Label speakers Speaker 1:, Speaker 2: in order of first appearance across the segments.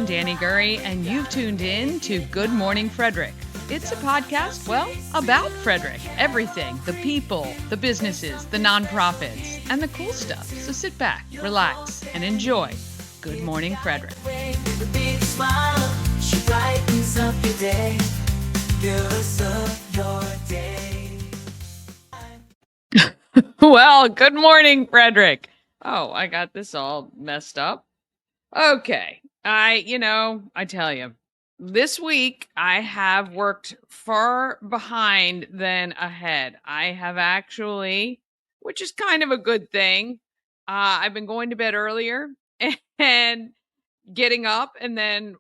Speaker 1: I'm Danny Gurry, and you've tuned in to Good Morning Frederick. It's a podcast, well, about Frederick. Everything, the people, the businesses, the nonprofits, and the cool stuff. So sit back, relax, and enjoy Good Morning Frederick. Well, good morning, Frederick. Oh, I got this all messed up. Okay. I tell you, this week I have worked far behind than ahead. I have actually, which is kind of a good thing. I've been going to bed earlier and getting up and then,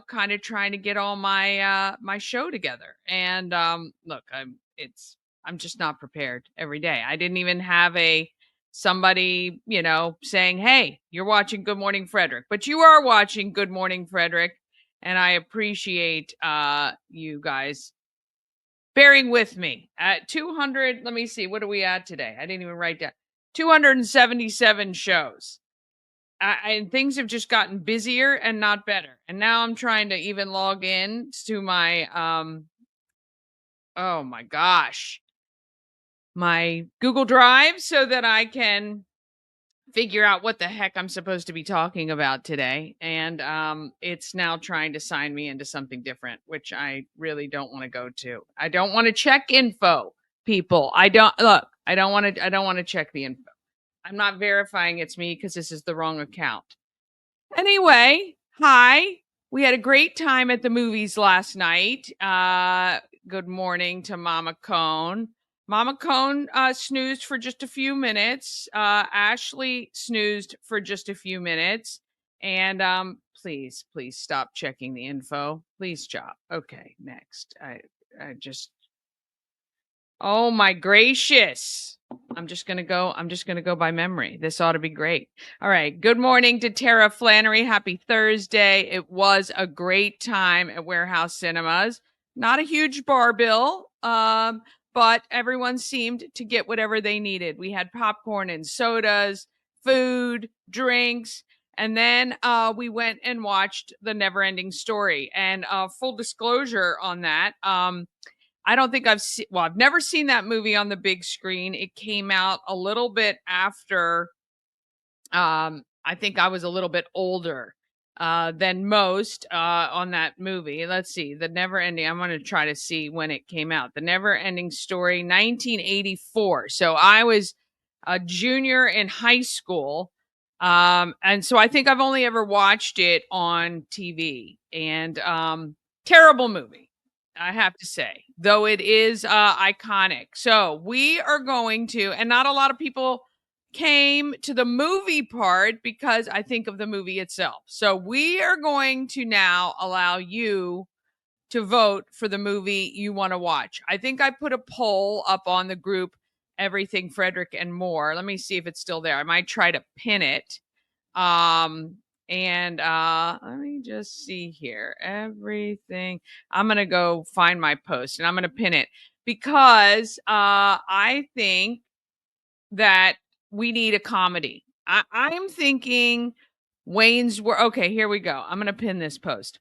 Speaker 1: kind of trying to get all my my show together. And look, I'm just not prepared every day. I didn't even have somebody, saying, "Hey, you're watching Good Morning Frederick," but you are watching Good Morning Frederick, and I appreciate you guys bearing with me. At 200, let me see, what are we at today? I didn't even write down. 277 shows. And things have just gotten busier and not better. And now I'm trying to even log in to my oh my gosh, my Google Drive so that I can figure out what the heck I'm supposed to be talking about today. And it's now trying to sign me into something different, which I really don't want to go to. I don't want to check info, people. I don't want to check the info. I'm not verifying it's me because this is the wrong account. Anyway, hi. We had a great time at the movies last night. Good morning to Mama Cone. Mama Cone snoozed for just a few minutes. Ashley snoozed for just a few minutes. And please stop checking the info. Please stop. Okay, next. I just, oh my gracious. I'm just going to go by memory. This ought to be great. All right. Good morning to Tara Flannery. Happy Thursday. It was a great time at Warehouse Cinemas. Not a huge bar bill, but everyone seemed to get whatever they needed. We had popcorn and sodas, food, drinks, and then we went and watched The Never-Ending Story. And full disclosure on that, I don't think I've never seen that movie on the big screen. It came out a little bit after, I think I was a little bit older than most on that movie. Let's see, I'm going to try to see when it came out. The Never-Ending Story, 1984. So I was a junior in high school. And so I think I've only ever watched it on TV. And terrible movie, I have to say, though it is iconic. So we are going to, and not a lot of people came to the movie part because I think of the movie itself. So we are going to now allow you to vote for the movie you want to watch. I think I put a poll up on the group, Everything Frederick and More. Let me see if it's still there. I might try to pin it. And let me just see here. Everything. I'm going to go find my post and I'm going to pin it because I think that we need a comedy. I'm thinking Wayne's World. Okay, here we go. I'm going to pin this post.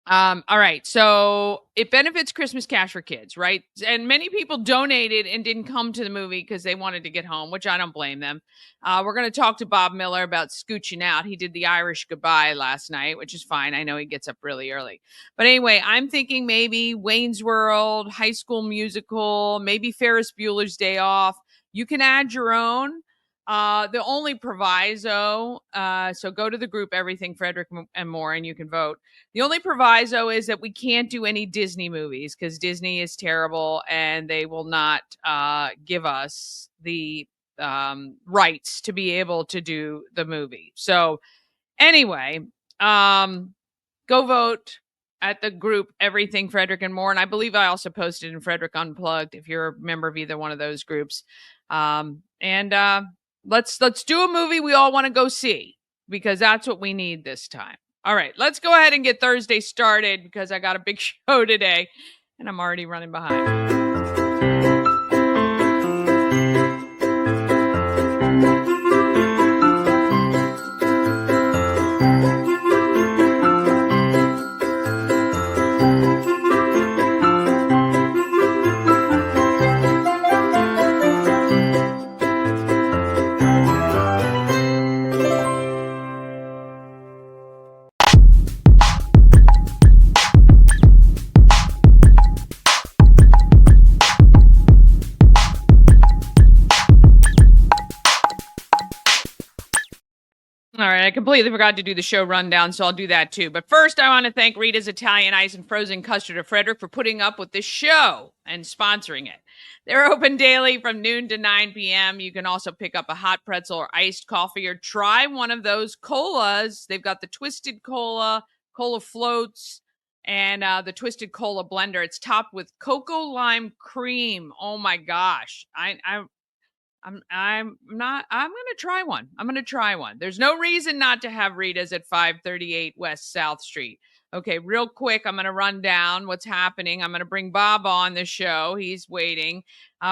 Speaker 1: All right. So it benefits Christmas Cash for Kids, right? And many people donated and didn't come to the movie because they wanted to get home, which I don't blame them. We're going to talk to Bob Miller about scooching out. He did the Irish Goodbye last night, which is fine. I know he gets up really early. But anyway, I'm thinking maybe Wayne's World, High School Musical, maybe Ferris Bueller's Day Off. You can add your own. The only proviso, so go to the group Everything Frederick and More and you can vote. The only proviso is that we can't do any Disney movies because Disney is terrible and they will not give us the rights to be able to do the movie. So anyway, go vote at the group Everything Frederick and More. And I believe I also posted in Frederick Unplugged if you're a member of either one of those groups. Let's do a movie we all want to go see because that's what we need this time. All right, let's go ahead and get Thursday started because I got a big show today and I'm already running behind. All right, I completely forgot to do the show rundown, so I'll do that too. But first, I want to thank Rita's Italian Ice and Frozen Custard of Frederick for putting up with this show and sponsoring it. They're open daily from noon to 9 p.m. You can also pick up a hot pretzel or iced coffee or try one of those colas. They've got the Twisted Cola, Cola Floats, and the Twisted Cola Blender. It's topped with cocoa lime cream. Oh my gosh. I'm gonna try one. I'm gonna try one. There's no reason not to have Rita's at 538 West South Street. Okay, real quick, I'm gonna run down what's happening. I'm gonna bring Bob on the show. He's waiting.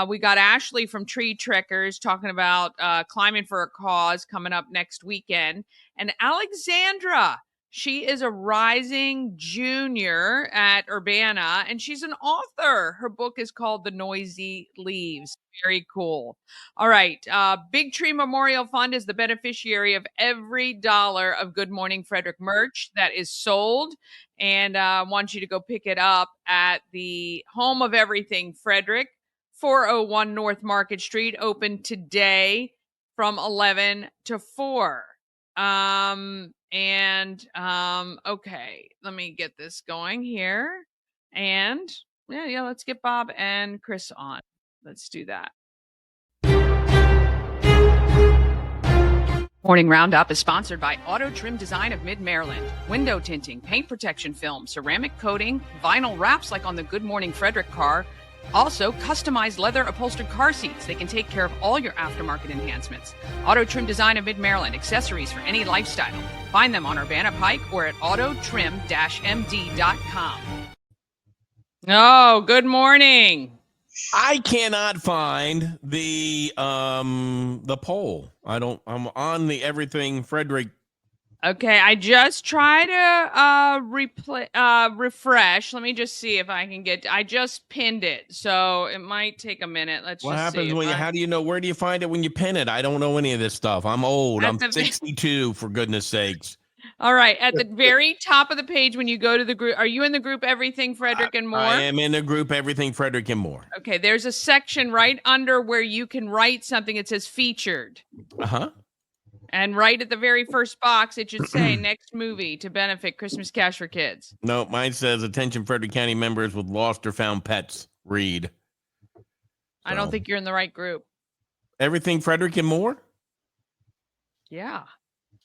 Speaker 1: We got Ashley from Tree Trekkers talking about climbing for a cause coming up next weekend, and Alexandra. She is a rising junior at Urbana, and she's an author. Her book is called The Noisy Leaves. Very cool. All right. Big Tree Memorial Fund is the beneficiary of every dollar of Good Morning Frederick merch that is sold. And I want you to go pick it up at the home of everything, Frederick, 401 North Market Street, open today from 11 to 4. Okay, let me get this going here. And yeah, let's get Bob and Chris on. Let's do that. Morning Roundup is sponsored by Auto Trim Design of Mid-Maryland. Window tinting, paint protection film, ceramic coating, vinyl wraps like on the Good Morning Frederick car. Also, customized leather upholstered car seats. They can take care of all your aftermarket enhancements. Auto Trim Design of Mid-Maryland. Accessories for any lifestyle. Find them on Urbana Pike or at autotrim-md.com. Oh, good morning.
Speaker 2: I cannot find the poll. I'm on the Everything Frederick.
Speaker 1: Okay, I just try to refresh. Let me just see if I can get. I just pinned it, so it might take a minute.
Speaker 2: What happens when you? How do you know? Where do you find it when you pin it? I don't know any of this stuff. I'm old. I'm 62, for goodness sakes.
Speaker 1: All right, at the very top of the page, when you go to the group, are you in the group Everything Frederick and More?
Speaker 2: I am in the group Everything Frederick and More.
Speaker 1: Okay, there's a section right under where you can write something. It says featured. And right at the very first box, it should say next movie to benefit Christmas Cash for Kids.
Speaker 2: No, mine says attention Frederick County members with lost or found pets. Read. So.
Speaker 1: I don't think you're in the right group.
Speaker 2: Everything Frederick and More?
Speaker 1: Yeah.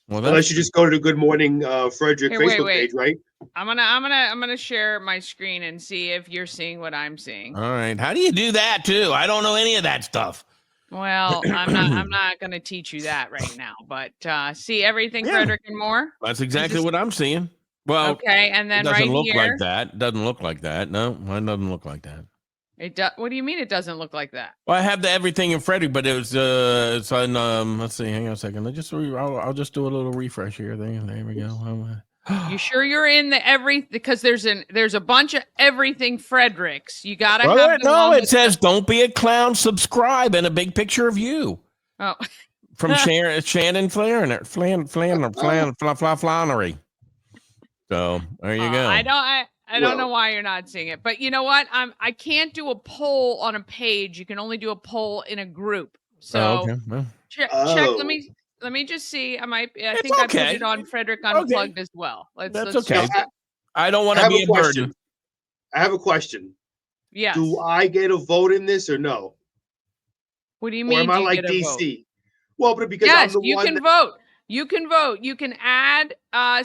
Speaker 3: Well, unless you just go to the Good Morning Frederick Facebook page, right?
Speaker 1: I'm gonna share my screen and see if you're seeing what I'm seeing.
Speaker 2: All right. How do you do that too? I don't know any of that stuff.
Speaker 1: Well, I'm not gonna teach you that right now, but see Everything Frederick and More.
Speaker 2: That's exactly what I'm seeing. Well,
Speaker 1: okay, and then
Speaker 2: it doesn't
Speaker 1: right
Speaker 2: look
Speaker 1: here,
Speaker 2: like that. It doesn't look like that. No, mine doesn't look like that.
Speaker 1: What do you mean it doesn't look like that?
Speaker 2: Well, I have the Everything in Frederick, but it was it's on let's see, hang on a second. I'll just do a little refresh here. There we go.
Speaker 1: You sure you're in the because there's a bunch of Everything Fredericks. You gotta have
Speaker 2: it says don't be a clown, subscribe, and a big picture of you.
Speaker 1: Oh.
Speaker 2: From Shannon Flannery. So there you go.
Speaker 1: I don't know why you're not seeing it, but you know what? I can't do a poll on a page. You can only do a poll in a group. So check. Let me just see. I think I put it on Frederick Unplugged as well.
Speaker 2: That's okay. I don't want to be a burden.
Speaker 3: I have a question.
Speaker 1: Yes.
Speaker 3: Do I get a vote in this or no?
Speaker 1: What do you mean?
Speaker 3: Or am I like DC? Well, but because
Speaker 1: yes,
Speaker 3: I'm the one
Speaker 1: can vote. You can vote. You can add,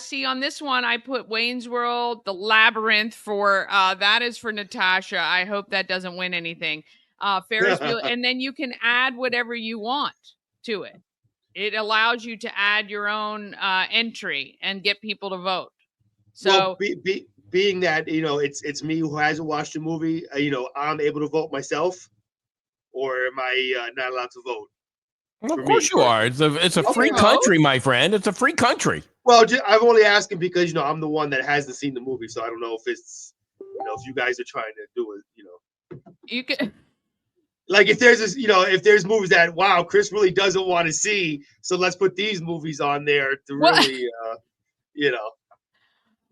Speaker 1: see on this one, I put Wayne's World, The Labyrinth for, that is for Natasha. I hope that doesn't win anything. Ferris wheel, and then you can add whatever you want to it. It allows you to add your own entry and get people to vote. So
Speaker 3: being that, it's me who hasn't watched the movie, I'm able to vote myself, or am I not allowed to vote?
Speaker 2: Well, of course you are. It's a free country, my friend. It's a free country.
Speaker 3: Well, I'm only asking because I'm the one that hasn't seen the movie, so I don't know if it's if you guys are trying to do it.
Speaker 1: You can
Speaker 3: like if there's if there's movies that Chris really doesn't want to see, so let's put these movies on there to really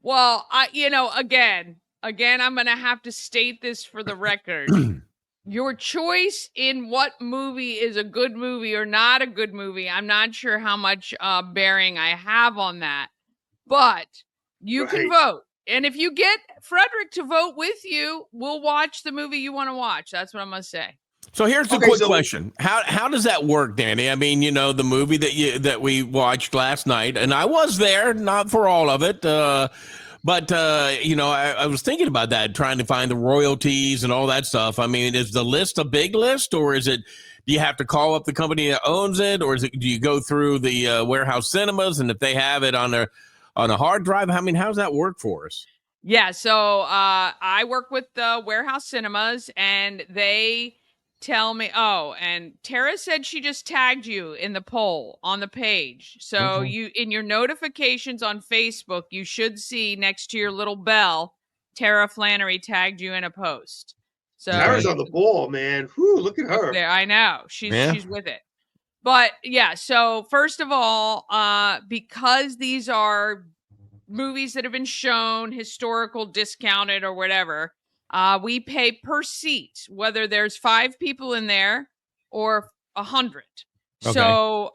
Speaker 1: Well, again, I'm gonna have to state this for the record. your choice in what movie is a good movie or not a good movie, I'm not sure how much bearing I have on that, but you can
Speaker 3: Right.
Speaker 1: vote. And if you get Frederick to vote with you, we'll watch the movie you want to watch. That's what I'm going to say.
Speaker 2: So here's the
Speaker 3: Okay,
Speaker 2: quick
Speaker 3: so
Speaker 2: question: How does that work, Danny? I mean, the movie that we watched last night, and I was there, not for all of it, but I was thinking about that, trying to find the royalties and all that stuff. I mean, is the list a big list, or is it? Do you have to call up the company that owns it, or do you go through the warehouse cinemas, and if they have it on a hard drive? I mean, how does that work for us?
Speaker 1: Yeah, so I work with the Warehouse Cinemas, and they tell me. Oh, and Tara said she just tagged you in the poll on the page. So you, in your notifications on Facebook, you should see next to your little bell, Tara Flannery tagged you in a post. So
Speaker 3: Tara's on the ball, man. Whew, look at her.
Speaker 1: there, I know she's
Speaker 2: Yeah.
Speaker 1: with it. But yeah, so first of all, because these are movies that have been shown, historical, discounted, or whatever, we pay per seat, whether there's 5 people in there or 100.
Speaker 2: Okay.
Speaker 1: So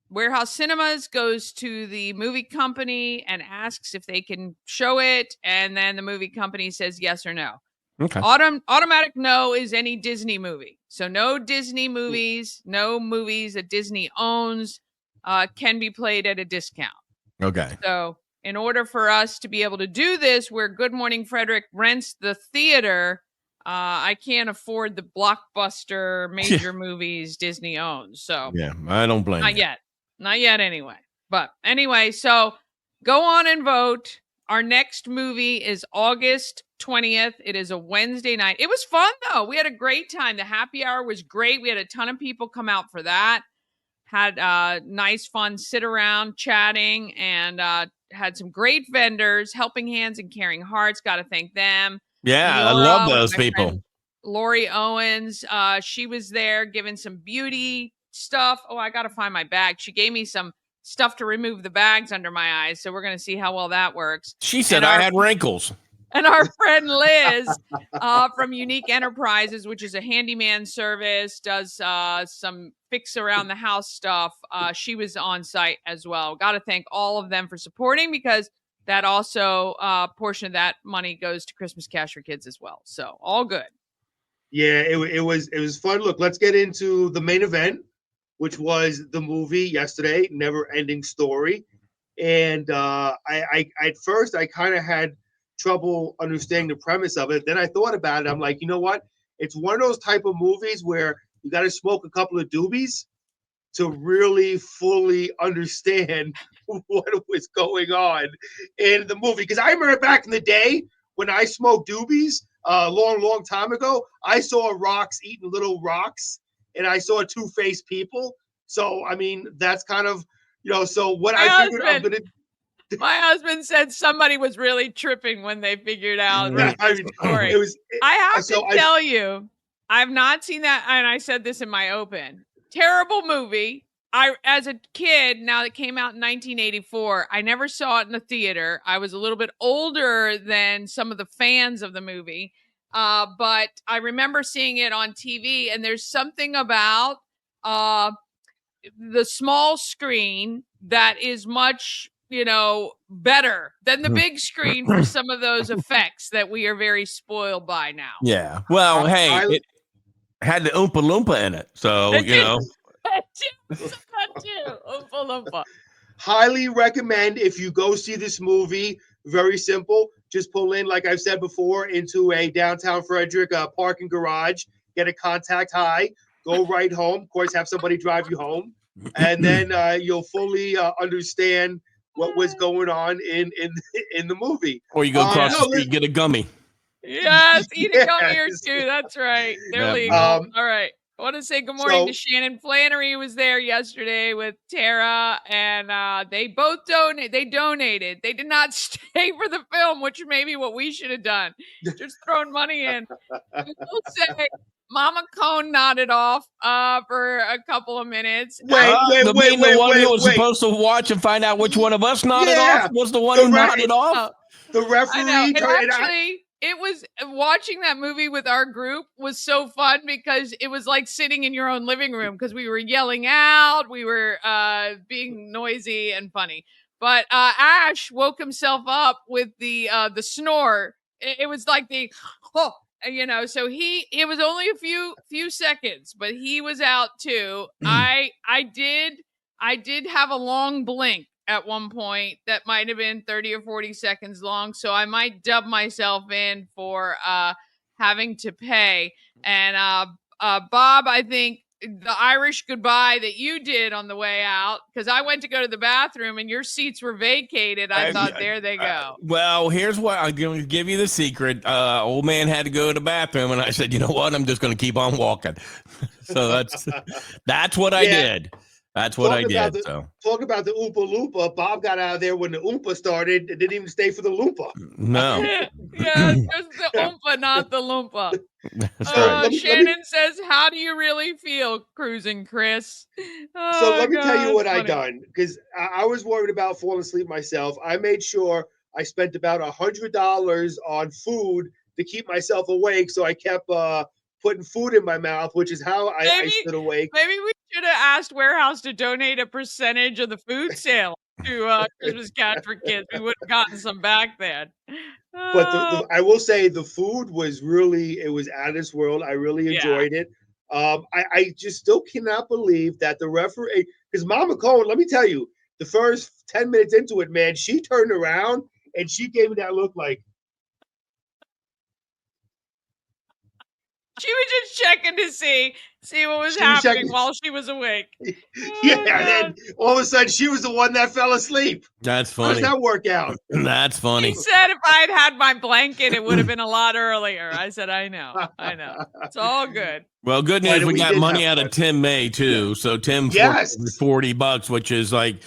Speaker 1: Warehouse Cinemas goes to the movie company and asks if they can show it, and then the movie company says yes or no.
Speaker 2: Okay.
Speaker 1: Automatic no is any Disney movie. So no Disney movies, no movies that Disney owns can be played at a discount.
Speaker 2: Okay.
Speaker 1: So in order for us to be able to do this, where Good Morning Frederick rents the theater, I can't afford the blockbuster major movies Disney owns. So
Speaker 2: yeah, I don't blame you.
Speaker 1: Not yet anyway. But anyway, so go on and vote. Our next movie is August 20th. It is a Wednesday night. It was fun, though. We had a great time. The happy hour was great. We had a ton of people come out for that. Had nice, fun sit around chatting, and had some great vendors, Helping Hands and Caring Hearts. Got to thank them.
Speaker 2: Yeah, I
Speaker 1: Laura,
Speaker 2: love those
Speaker 1: my
Speaker 2: people.
Speaker 1: friend Lori Owens, she was there giving some beauty stuff. Oh, I got to find my bag. She gave me some stuff to remove the bags under my eyes, so we're going to see how well that works.
Speaker 2: She said I had wrinkles.
Speaker 1: And our friend Liz from Unique Enterprises, which is a handyman service, does some fix around the house stuff. She was on site as well. Got to thank all of them for supporting, because that also portion of that money goes to Christmas Cash for Kids as well. So all good.
Speaker 3: Yeah, it was fun. Look, let's get into the main event, which was the movie yesterday, Never Ending Story. And I at first I kind of had trouble understanding the premise of it. Then I thought about it. I'm like, you know what? It's one of those type of movies where you got to smoke a couple of doobies to really fully understand what was going on in the movie. Because I remember back in the day when I smoked doobies a long time ago, I saw rocks eating little rocks, and I saw two-faced people. So, I mean, that's kind of, so what I figured I'm going to.
Speaker 1: My husband said somebody was really tripping when they figured out the story. I have to tell you, I've not seen that, and I said this in my open. Terrible movie. As a kid, now it came out in 1984, I never saw it in the theater. I was a little bit older than some of the fans of the movie, but I remember seeing it on TV, and there's something about the small screen that is much better than the big screen for some of those effects that we are very spoiled by now.
Speaker 2: Yeah. Well, it had the Oompa Loompa in it. So,
Speaker 1: That too. Oompa Loompa.
Speaker 3: Highly recommend, if you go see this movie, very simple. Just pull in, like I've said before, into a downtown Frederick parking garage, get a contact high, go right home. Of course, have somebody drive you home. And then you'll fully understand what was going on in the movie.
Speaker 2: Or you go across the street, get a gummy.
Speaker 1: Yes, eat a gummy or two. That's right. They're legal. All right. I want to say good morning to Shannon Flannery, who was there yesterday with Tara, and they both donated. They donated. They did not stay for the film, which may be what we should have done. Just throwing money in. I will say, Mama Cone nodded off for a couple of minutes.
Speaker 3: Wait,
Speaker 2: the one who was supposed to watch and find out which one of us nodded off was the one who nodded off.
Speaker 3: The referee.
Speaker 1: it was watching that movie with our group was so fun because it was like sitting in your own living room because we were yelling out, we were being noisy and funny. But Ash woke himself up with the snore. It was like the oh, so it was only a few seconds, but he was out too. I did have a long blink at one point that might have been 30 or 40 seconds long, so I might dub myself in for having to pay. And Bob, I think the Irish goodbye that you did on the way out, because I went to go to the bathroom and your seats were vacated. I thought, there they go.
Speaker 2: Well, here's what I'm going to give you the secret. Old man had to go to the bathroom, and I said, you know what? I'm just going to keep on walking. So that's what I did. That's what I did.
Speaker 3: Talk about the Oompa Loompa. Bob got out of there when the Oompa started and didn't even stay for the Loompa.
Speaker 2: No.
Speaker 1: Yeah, just the Oompa, not the Loompa.
Speaker 2: Right.
Speaker 1: Shannon says, how do you really feel cruising, Chris?
Speaker 3: So let me tell you what I done, because I was worried about falling asleep myself. I made sure I spent about $100 on food to keep myself awake. So I kept putting food in my mouth, which is how I stood awake.
Speaker 1: Maybe we should have asked Warehouse to donate a percentage of the food sale to Christmas Cash for Kids. We would have gotten some back then.
Speaker 3: But I will say the food was it was out of this world. I really enjoyed it. I just still cannot believe that the referee, because Mama Cohen, let me tell you, the first 10 minutes into it, man, she turned around and she gave me that look like,
Speaker 1: she was just checking to see what was happening while she was awake.
Speaker 3: Yeah, and then all of a sudden she was the one that fell asleep.
Speaker 2: That's funny.
Speaker 3: How does that work out?
Speaker 2: That's funny.
Speaker 1: He said if I'd had my blanket, it would have been a lot earlier. I said, I know. It's all good.
Speaker 2: Well, good news. We got money out of Tim May, too. So Tim, $40, which is like,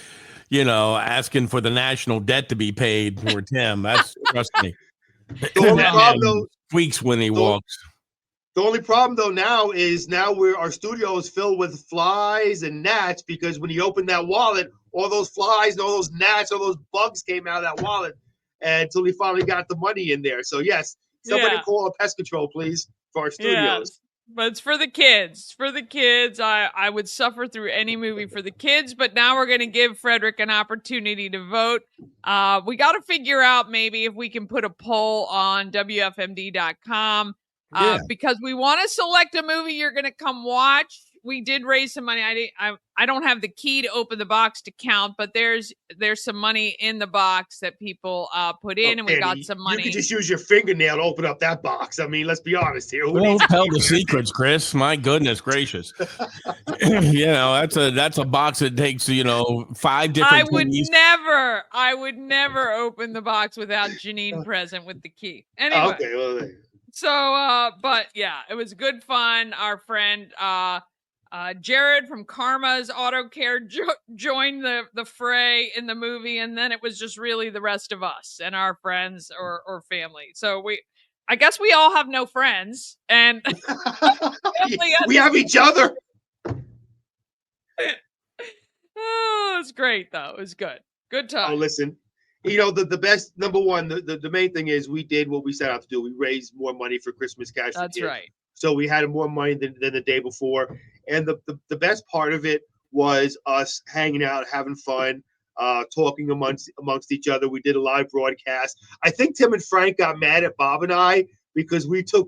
Speaker 2: asking for the national debt to be paid for Tim. That's, trust me.
Speaker 3: The only problem, though,
Speaker 2: squeaks when he walks.
Speaker 3: The only problem, though, now is our studio is filled with flies and gnats, because when you open that wallet, all those flies and all those gnats, all those bugs came out of that wallet until we finally got the money in there. So, yes, somebody call a pest control, please, for our studios.
Speaker 1: Yes. But it's for the kids. For the kids, I would suffer through any movie for the kids, but now we're going to give Frederick an opportunity to vote. We got to figure out maybe if we can put a poll on WFMD.com. Because we want to select a movie you're going to come watch. We did raise some money. I don't have the key to open the box to count, but there's some money in the box that people put in, and we got some money.
Speaker 3: You could just use your fingernail to open up that box. I mean, let's be honest here.
Speaker 2: Don't tell the secrets, Chris. My goodness gracious. That's a box that takes 5 different.
Speaker 1: I would never open the box without Janine present with the key. Anyway.
Speaker 3: Okay, well.
Speaker 1: So, but yeah, it was good fun. Our friend Jared from Karma's Auto Care joined the fray in the movie, and then it was just really the rest of us and our friends or family. So I guess we all have no friends, and
Speaker 3: we have each other.
Speaker 1: Oh, it's great though. It was good. Good time.
Speaker 3: Oh, listen. The best, number one, the main thing is we did what we set out to do. We raised more money for Christmas Cash.
Speaker 1: That's right.
Speaker 3: So we had more money than the day before. And the best part of it was us hanging out, having fun, talking amongst each other. We did a live broadcast. I think Tim and Frank got mad at Bob and I because we took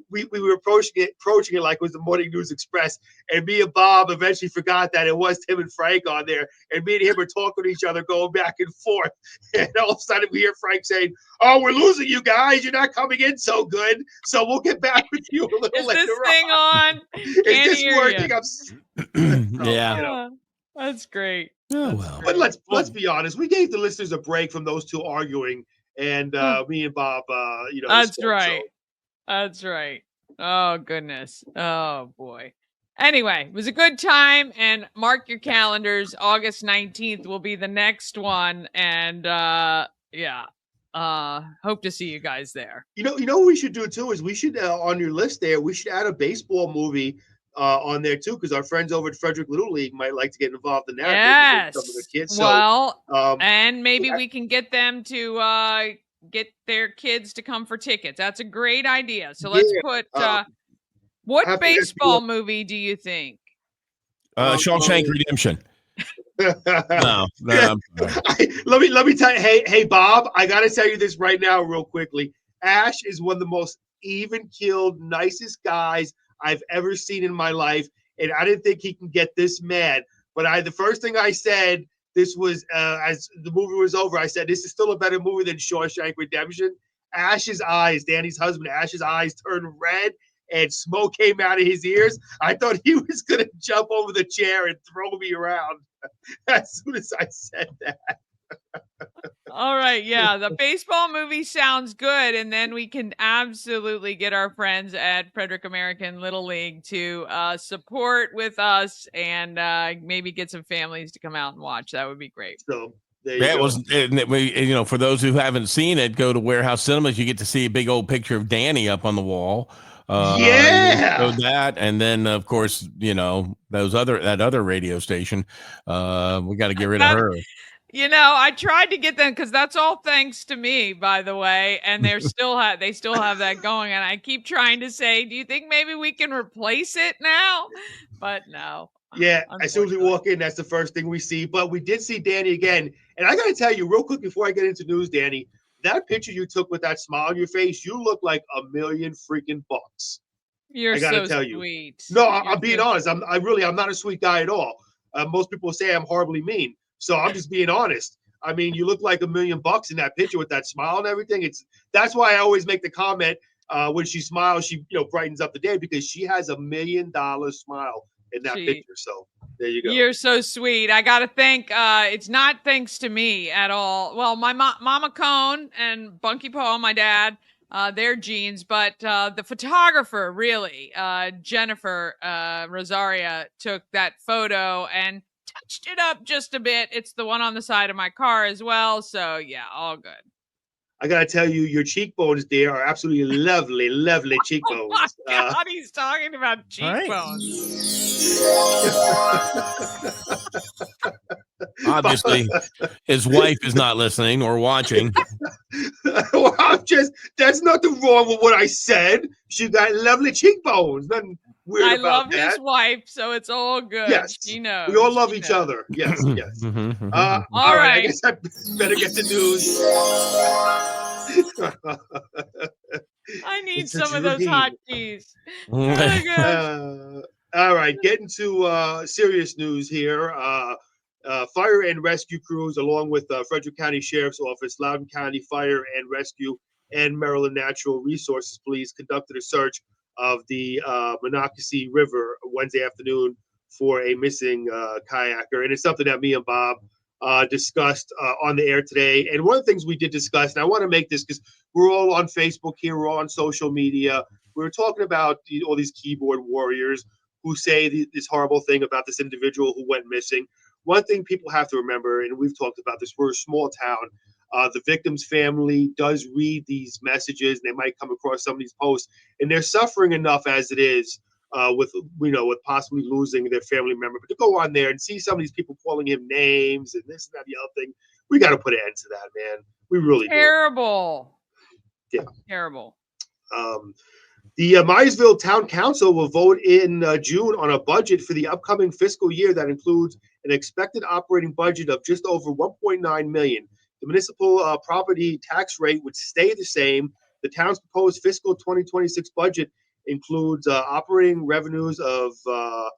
Speaker 3: we were approaching it like it was the Morning News Express, and me and Bob eventually forgot that it was Tim and Frank on there, and me and him were talking to each other, going back and forth, and all of a sudden we hear Frank saying, "Oh, we're losing you guys. You're not coming in so good, so we'll get back with you a little later on."
Speaker 1: Is this thing on?
Speaker 3: Is this working?
Speaker 2: Yeah.
Speaker 1: That's great.
Speaker 2: Oh, well.
Speaker 3: But let's be honest. We gave the listeners a break from those two arguing, and me and Bob,
Speaker 1: That's right. So. That's right. Oh, goodness. Oh, boy. Anyway, it was a good time, and mark your calendars. August 19th will be the next one, and hope to see you guys there.
Speaker 3: What we should do, too, is we should, on your list there, we should add a baseball movie on there, too, because our friends over at Frederick Little League might like to get involved in that.
Speaker 1: Yes.
Speaker 3: Some of the kids.
Speaker 1: Well, and maybe we can get them to get their kids to come for tickets. That's a great idea. So let's
Speaker 3: Yeah.
Speaker 1: put
Speaker 3: I
Speaker 1: what
Speaker 3: have to ask
Speaker 1: baseball movie do you think?
Speaker 2: Shawshank
Speaker 3: you.
Speaker 2: Redemption. No, I'm sorry.
Speaker 3: Let me tell you. Hey, Bob. I gotta tell you this right now, real quickly. Ash is one of the most even-keeled, nicest guys I've ever seen in my life, and I didn't think he can get this mad. But the first thing I said, this was as the movie was over. I said, "This is still a better movie than Shawshank Redemption." Ash's eyes, Danny's husband, Ash's eyes turned red, and smoke came out of his ears. I thought he was gonna jump over the chair and throw me around as soon as I said that.
Speaker 1: All right, yeah, the baseball movie sounds good, and then we can absolutely get our friends at Frederick American Little League to support with us, and maybe get some families to come out and watch. That would be great.
Speaker 3: So there you
Speaker 2: That
Speaker 3: go.
Speaker 2: was, for those who haven't seen it, go to Warehouse Cinemas. You get to see a big old picture of Danny up on the wall.
Speaker 3: Yeah.
Speaker 2: That, and then of course, that other radio station. We got to get rid of
Speaker 1: That,
Speaker 2: her.
Speaker 1: I tried to get them because that's all thanks to me, by the way, and they still have that going. And I keep trying to say, do you think maybe we can replace it now? But no.
Speaker 3: Yeah, as soon as we
Speaker 1: Unfortunately.
Speaker 3: walk in, that's the first thing we see. But we did see Danny again. And I got to tell you, real quick, before I get into news, Danny, that picture you took with that smile on your face, you look like $1,000,000 freaking bucks.
Speaker 1: You're
Speaker 3: I got to
Speaker 1: so
Speaker 3: tell you.
Speaker 1: sweet.
Speaker 3: No,
Speaker 1: You're
Speaker 3: I'm being
Speaker 1: so
Speaker 3: honest. I'm not a sweet guy at all. Most people say I'm horribly mean. So I'm just being honest. I mean, you look like $1,000,000 in that picture with that smile and everything. That's why I always make the comment when she smiles, she brightens up the day because she has $1,000,000 smile in that
Speaker 1: She-
Speaker 3: picture. So there you go.
Speaker 1: You're so sweet. I got to thank, it's not thanks to me at all. Well, my Mama Cone and Bunky Paul, my dad, their genes, but the photographer, really, Jennifer Rosaria, took that photo and touched it up just a bit. It's the one on the side of my car as well. So, yeah, all good.
Speaker 3: I gotta tell you, your cheekbones, dear, are absolutely lovely, lovely cheekbones.
Speaker 1: Oh my God, he's talking about cheekbones.
Speaker 2: Obviously, his wife is not listening or watching.
Speaker 3: Well, that's nothing wrong with what I said. She got lovely cheekbones. Nothing weird
Speaker 1: I
Speaker 3: about
Speaker 1: love
Speaker 3: that.
Speaker 1: his wife, so it's all good.
Speaker 3: Yes,
Speaker 1: She knows.
Speaker 3: we all love
Speaker 1: She
Speaker 3: each
Speaker 1: knows.
Speaker 3: other. Yes, yes.
Speaker 2: Mhm.
Speaker 3: All
Speaker 1: All
Speaker 3: right, I
Speaker 1: right.
Speaker 3: guess I better get the news.
Speaker 1: I need
Speaker 3: It's a
Speaker 1: some of those
Speaker 3: dream.
Speaker 1: hotkeys. Oh my gosh.
Speaker 3: All right, getting to serious news here. Fire and rescue crews, along with Frederick County Sheriff's Office, Loudoun County Fire and Rescue, and Maryland Natural Resources Police conducted a search of the Monocacy River Wednesday afternoon for a missing kayaker. And it's something that me and Bob discussed on the air today. And one of the things we did discuss, and I want to make this because we're all on Facebook here, we're all on social media. We were talking about all these keyboard warriors who say this horrible thing about this individual who went missing. One thing people have to remember, and we've talked about this, we're a small town. The victim's family does read these messages, and they might come across some of these posts, and they're suffering enough as it is with possibly losing their family member. But to go on there and see some of these people calling him names and this and that, the other thing, we got to put an end to that, man. We really
Speaker 1: Terrible.
Speaker 3: do. Yeah.
Speaker 1: Terrible.
Speaker 3: The Myersville Town Council will vote in June on a budget for the upcoming fiscal year that includes an expected operating budget of just over $1.9 million. The municipal property tax rate would stay the same. The town's proposed fiscal 2026 budget includes operating revenues of a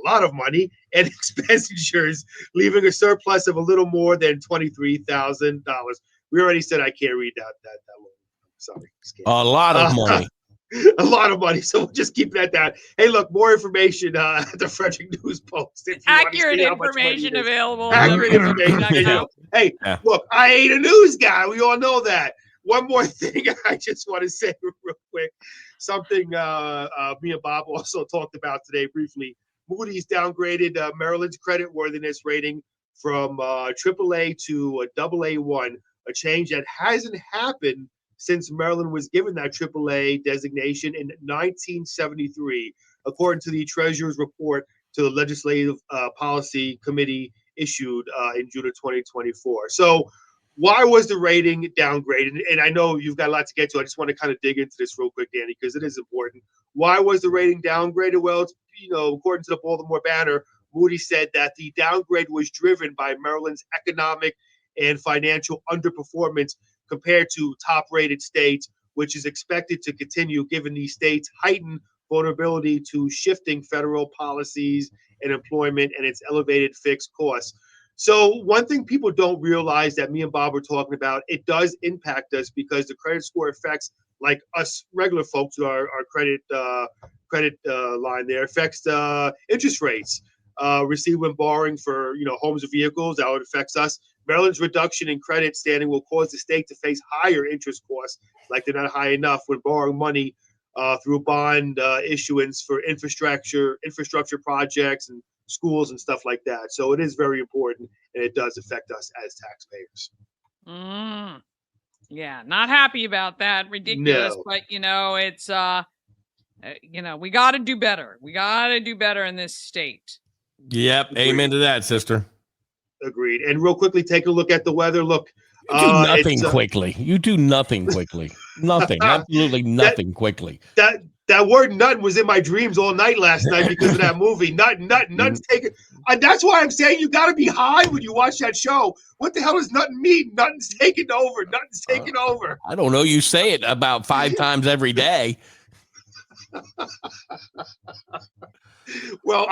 Speaker 3: lot of money and expenditures, leaving a surplus of a little more than $23,000. We already said I can't read that long. Sorry.
Speaker 2: A lot of money.
Speaker 3: A lot of money. So we'll just keep it at that. Hey, look, more information at the Frederick News Post. If you
Speaker 1: Accurate
Speaker 3: see how much money
Speaker 1: information
Speaker 3: it is.
Speaker 1: available.
Speaker 3: Accurate information. There you go. Hey, look, I ain't a news guy. We all know that. One more thing I just want to say real quick. Something me and Bob also talked about today briefly. Moody's downgraded Maryland's credit worthiness rating from AAA to AA1, a change that hasn't happened since Maryland was given that AAA designation in 1973, according to the Treasurer's report to the Legislative Policy Committee issued in June of 2024. So why was the rating downgraded? And I know you've got a lot to get to. I just want to kind of dig into this real quick, Danny, because it is important. Why was the rating downgraded? Well, it's, according to the Baltimore Banner, Moody said that the downgrade was driven by Maryland's economic and financial underperformance compared to top-rated states, which is expected to continue given these states' heightened vulnerability to shifting federal policies and employment and its elevated fixed costs. So one thing people don't realize that me and Bob were talking about, it does impact us because the credit score affects like us regular folks, our credit line there affects interest rates received when borrowing for homes or vehicles. That would affect us. Maryland's reduction in credit standing will cause the state to face higher interest costs, like they're not high enough when borrowing money through bond issuance for infrastructure projects and schools and stuff like that. So it is very important, and it does affect us as taxpayers.
Speaker 1: Yeah, not happy about that. Ridiculous,
Speaker 3: No.
Speaker 1: but it's we got to do better. We got to do better in this state.
Speaker 2: Yep,
Speaker 3: Agreed.
Speaker 2: Amen to that, sister.
Speaker 3: Agreed. And real quickly, take a look at the weather. Look,
Speaker 2: you do nothing quickly. You do nothing quickly. Nothing. Absolutely nothing quickly.
Speaker 3: That word "nothing" was in my dreams all night last night because of that movie. Nothing's taken. That's why I'm saying you got to be high when you watch that show. What the hell does nothing mean? Nothing's taken over. Nothing's taken over.
Speaker 2: I don't know. You say it about 5 times every day.
Speaker 3: Well,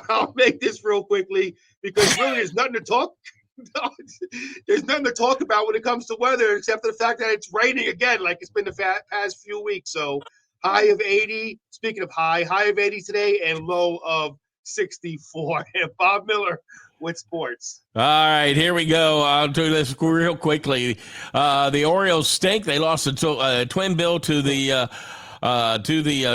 Speaker 3: I'll make this real quickly because really there's nothing to talk. There's nothing to talk about when it comes to weather except for the fact that it's raining again, like it's been the past few weeks. So high of 80. Speaking of high of 80 today and low of 64. And Bob Miller with sports.
Speaker 2: All right, here we go. I'll do this real quickly. The Orioles stink. They lost a twin bill to the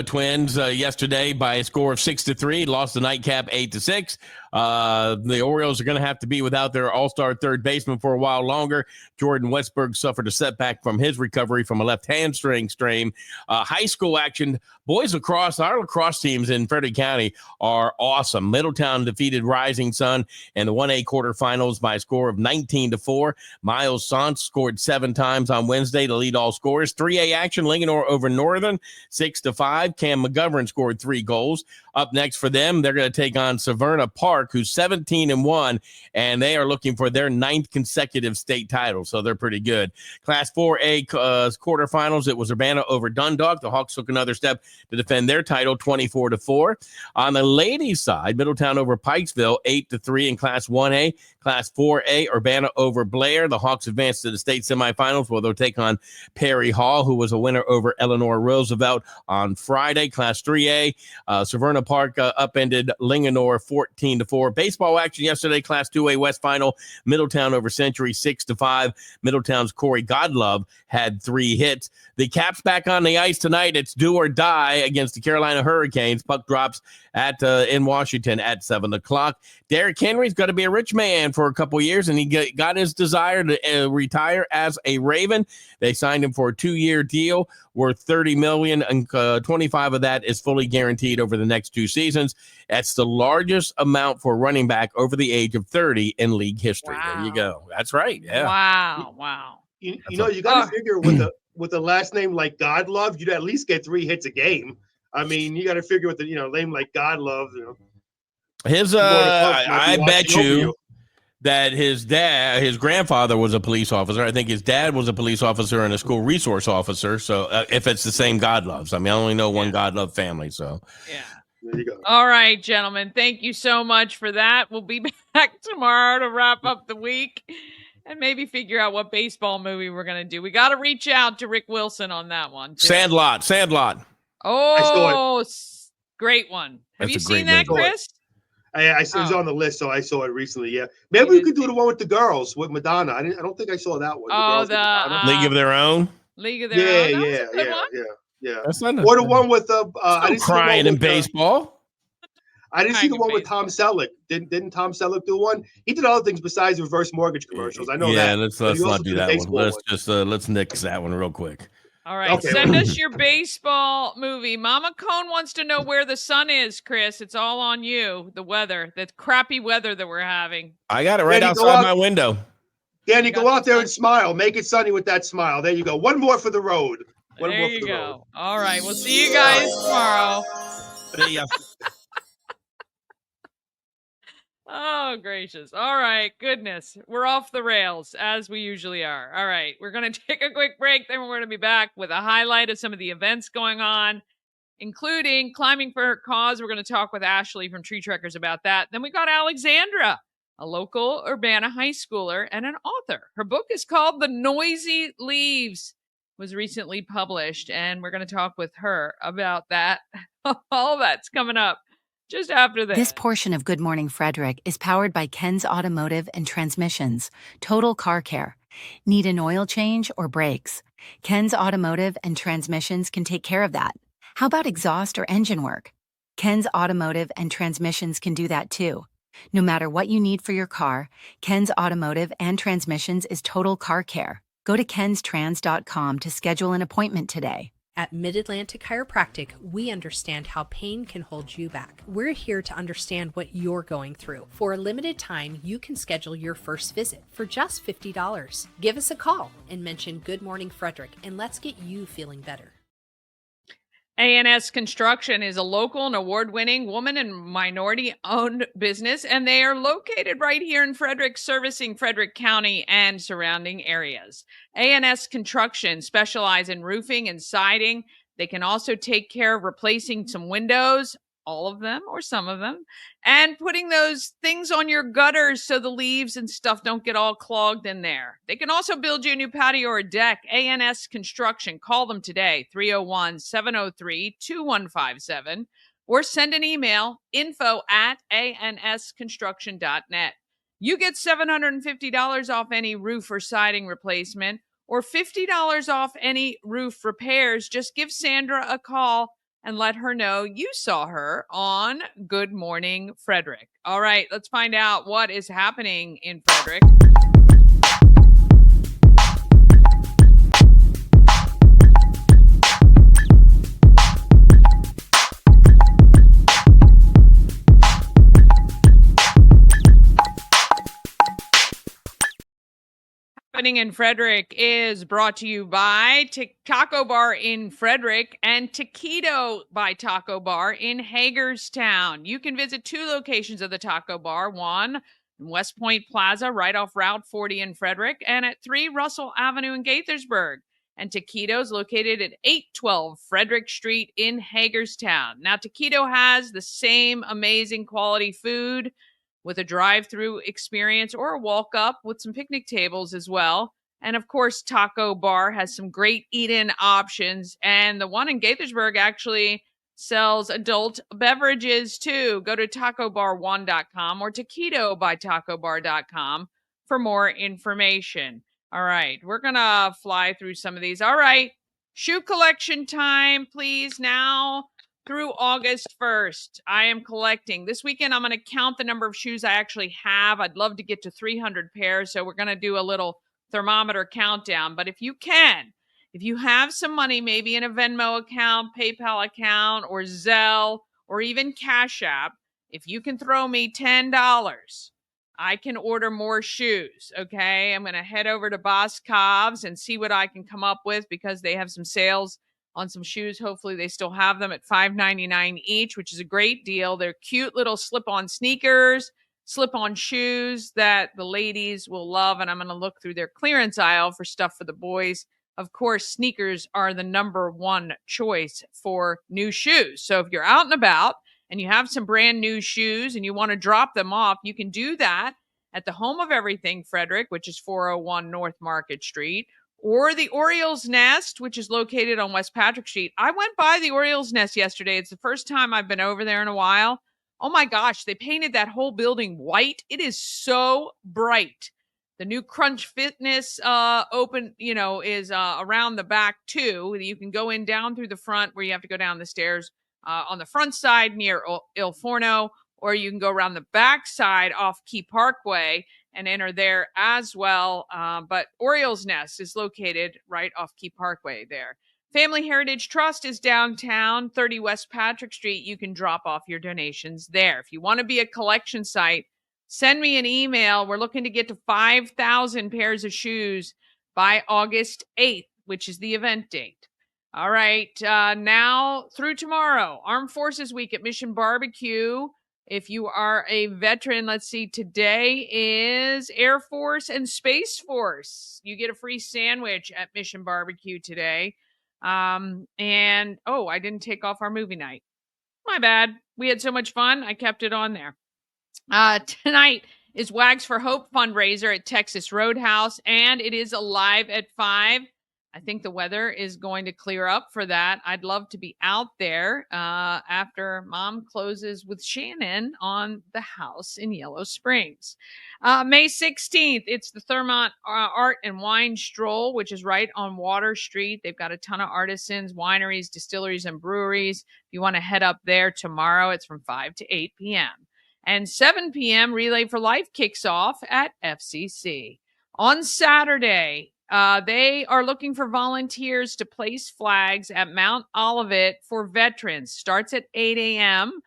Speaker 2: Twins yesterday by a score of 6-3. Lost the nightcap 8-6. The Orioles are going to have to be without their all-star third baseman for a while longer. Jordan Westberg suffered a setback from his recovery from a left hamstring strain. High school action. Boys lacrosse, our lacrosse teams in Frederick County are awesome. Middletown defeated Rising Sun in the 1A quarterfinals by a score of 19-4. Miles Sant scored 7 times on Wednesday to lead all scorers. 3A action, Linganore over Northern, 6-5. Cam McGovern scored 3 goals. Up next for them, they're going to take on Severna Park, who's 17-1, and they are looking for their 9th consecutive state title, so they're pretty good. Class 4A quarterfinals, it was Urbana over Dundalk. The Hawks took another step to defend their title, 24-4. On the ladies' side, Middletown over Pikesville, 8-3 in Class 1A. Class 4A, Urbana over Blair. The Hawks advanced to the state semifinals, where they'll take on Perry Hall, who was a winner over Eleanor Roosevelt on Friday. Class 3A, Severna Park upended Linganore 14-4. Baseball action yesterday, Class 2A West Final, Middletown over Century 6-5. Middletown's Corey Godlove had 3 hits. The Caps back on the ice tonight. It's do or die against the Carolina Hurricanes. Puck drops in Washington at 7 o'clock. Derrick Henry's got to be a rich man for a couple years, and he got his desire to retire as a Raven. They signed him for a 2-year deal worth $30 million, and 25 of that is fully guaranteed over the next 2 seasons. That's the largest amount for a running back over the age of 30 in league history.
Speaker 1: Wow.
Speaker 2: There you go. That's right. Yeah.
Speaker 1: Wow.
Speaker 3: You got to figure with a last name like Godlove, you'd at least get 3 hits a game. I mean, you got to figure with the name like Godlove.
Speaker 2: His I bet you that his grandfather was a police officer. I think his dad was a police officer and a school resource officer. So if it's the same Godloves, I mean, I only know one Godlove family. So
Speaker 1: yeah.
Speaker 3: There you go.
Speaker 1: All right, gentlemen. Thank you so much for that. We'll be back tomorrow to wrap up the week and maybe figure out what baseball movie we're going to do. We got to reach out to Rick Wilson on that one, too.
Speaker 2: Sandlot.
Speaker 1: Oh, great one. Have
Speaker 2: That's
Speaker 1: you
Speaker 2: a great
Speaker 1: seen that,
Speaker 2: movie.
Speaker 1: Chris?
Speaker 3: It was on the list, so I saw it recently. Yeah, maybe we could do the one with the girls with Madonna. I don't think I saw that one.
Speaker 2: League of Their Own.
Speaker 1: League of Their Own.
Speaker 3: Yeah.
Speaker 2: That's not
Speaker 3: or the one with
Speaker 2: I didn't crying in baseball.
Speaker 3: I didn't see the one with Tom Selleck. Didn't Tom Selleck do one? He did other things besides reverse mortgage commercials. I know that.
Speaker 2: Yeah, let's not do that one. Let's nix that one real quick.
Speaker 1: All right, okay. Send us your baseball movie. Mama Cone wants to know where the sun is, Chris. It's all on you. The weather, the crappy weather that we're having.
Speaker 2: I got it right outside my window.
Speaker 3: Danny, go out there and smile. Make it sunny with that smile. There you go. One more for the road.
Speaker 1: There you go. All right. We'll see you guys tomorrow.
Speaker 2: See ya.
Speaker 1: Oh, gracious. All right. Goodness. We're off the rails, as we usually are. All right. We're going to take a quick break. Then we're going to be back with a highlight of some of the events going on, including Climbing for Her Cause. We're going to talk with Ashley from Tree Trekkers about that. Then we got Alexandra, a local Urbana high schooler and an author. Her book is called The Noisy Leaves, was recently published, and we're going to talk with her about that. All that's coming up just after this.
Speaker 4: This portion of Good Morning Frederick is powered by Ken's Automotive and Transmissions, Total Car Care. Need an oil change or brakes? Ken's Automotive and Transmissions can take care of that. How about exhaust or engine work? Ken's Automotive and Transmissions can do that too. No matter what you need for your car, Ken's Automotive and Transmissions is Total Car Care. Go to kenstrans.com to schedule an appointment today.
Speaker 5: At Mid-Atlantic Chiropractic, we understand how pain can hold you back. We're here to understand what you're going through. For a limited time, you can schedule your first visit for just $50. Give us a call and mention Good Morning Frederick, and let's get you feeling better.
Speaker 1: A&S Construction is a local and award-winning woman and minority-owned business, and they are located right here in Frederick, servicing Frederick County and surrounding areas. A&S Construction specializes in roofing and siding. They can also take care of replacing some windows, all of them or some of them, and putting those things on your gutters so the leaves and stuff don't get all clogged in there. They can also build you a new patio or a deck. A&S Construction. Call them today, 301-703-2157, or send an email, info@ansconstruction.net. You get $750 off any roof or siding replacement, or $50 off any roof repairs. Just give Sandra a call and let her know you saw her on Good Morning Frederick. All right, let's find out what is happening in Frederick. Happening in Frederick is brought to you by Taco Bar in Frederick and Taquito by Taco Bar in Hagerstown. You can visit two locations of the Taco Bar, one in West Point Plaza right off Route 40 in Frederick, and at 3 Russell Avenue in Gaithersburg. And Taquito's located at 812 Frederick Street in Hagerstown. Now, Taquito has the same amazing quality food with a drive-through experience or a walk-up with some picnic tables as well. And of course, Taco Bar has some great eat-in options. And the one in Gaithersburg actually sells adult beverages too. Go to tacobar1.com or taquitobytacobar.com for more information. All right, we're going to fly through some of these. All right, shoe collection time, please, now through August 1st. I am collecting. This weekend, I'm going to count the number of shoes I actually have. I'd love to get to 300 pairs, so we're going to do a little thermometer countdown. But if you can, if you have some money, maybe in a Venmo account, PayPal account, or Zelle, or even Cash App, if you can throw me $10, I can order more shoes, okay? I'm going to head over to Boscov's and see what I can come up with because they have some sales on some shoes. Hopefully they still have them at $5.99 each, which is a great deal. They're cute little slip-on sneakers, slip-on shoes that the ladies will love, and I'm going to look through their clearance aisle for stuff for the boys. Of course, sneakers are the number one choice for new shoes. So if you're out and about and you have some brand new shoes and you want to drop them off, you can do that at the Home of Everything, Frederick, which is 401 North Market Street, or the Orioles Nest, which is located on West Patrick Street. I went by the Orioles Nest yesterday. It's the first time I've been over there in a while. Oh my gosh, they painted that whole building white. It is so bright. The new Crunch Fitness is around the back too. You can go in down through the front where you have to go down the stairs on the front side near Il Forno, or you can go around the back side off Key Parkway and enter there as well. But Orioles Nest is located right off Key Parkway there. Family Heritage Trust is downtown, 30 West Patrick Street. You can drop off your donations there. If you want to be a collection site, send me an email. We're looking to get to 5,000 pairs of shoes by August 8th, which is the event date. All right. Now through tomorrow, Armed Forces Week at Mission Barbecue. If you are a veteran, let's see, today is Air Force and Space Force. You get a free sandwich at Mission Barbecue today. And I didn't take off our movie night. My bad. We had so much fun. I kept it on there. Tonight is Wags for Hope fundraiser at Texas Roadhouse, and it is alive at 5. I think the weather is going to clear up for that. I'd love to be out there after Mom closes with Shannon on the house in Yellow Springs. May 16th, it's the Thurmont Art and Wine Stroll, which is right on Water Street. They've got a ton of artisans, wineries, distilleries, and breweries. If you want to head up there tomorrow, it's from 5 to 8 p.m. And 7 p.m., Relay for Life kicks off at FCC. On Saturday, they are looking for volunteers to place flags at Mount Olivet for veterans. Starts at 8 a.m.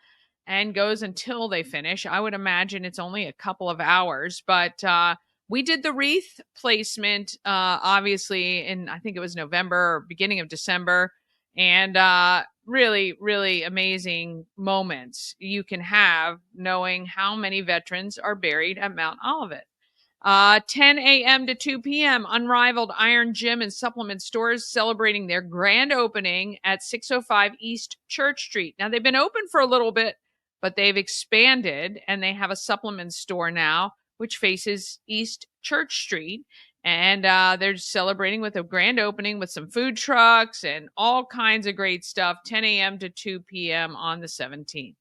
Speaker 1: and goes until they finish. I would imagine it's only a couple of hours, but we did the wreath placement, obviously, in I think it was November or beginning of December. And really, really amazing moments you can have knowing how many veterans are buried at Mount Olivet. 10 a.m. to 2 p.m., Unrivaled Iron Gym and Supplement Stores celebrating their grand opening at 605 East Church Street. Now, they've been open for a little bit, but they've expanded, and they have a supplement store now, which faces East Church Street. And they're celebrating with a grand opening with some food trucks and all kinds of great stuff, 10 a.m. to 2 p.m. on the 17th.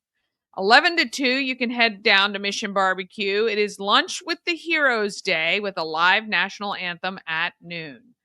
Speaker 1: 11 to 2, you can head down to Mission Barbecue. It is Lunch with the Heroes Day with a live national anthem at noon.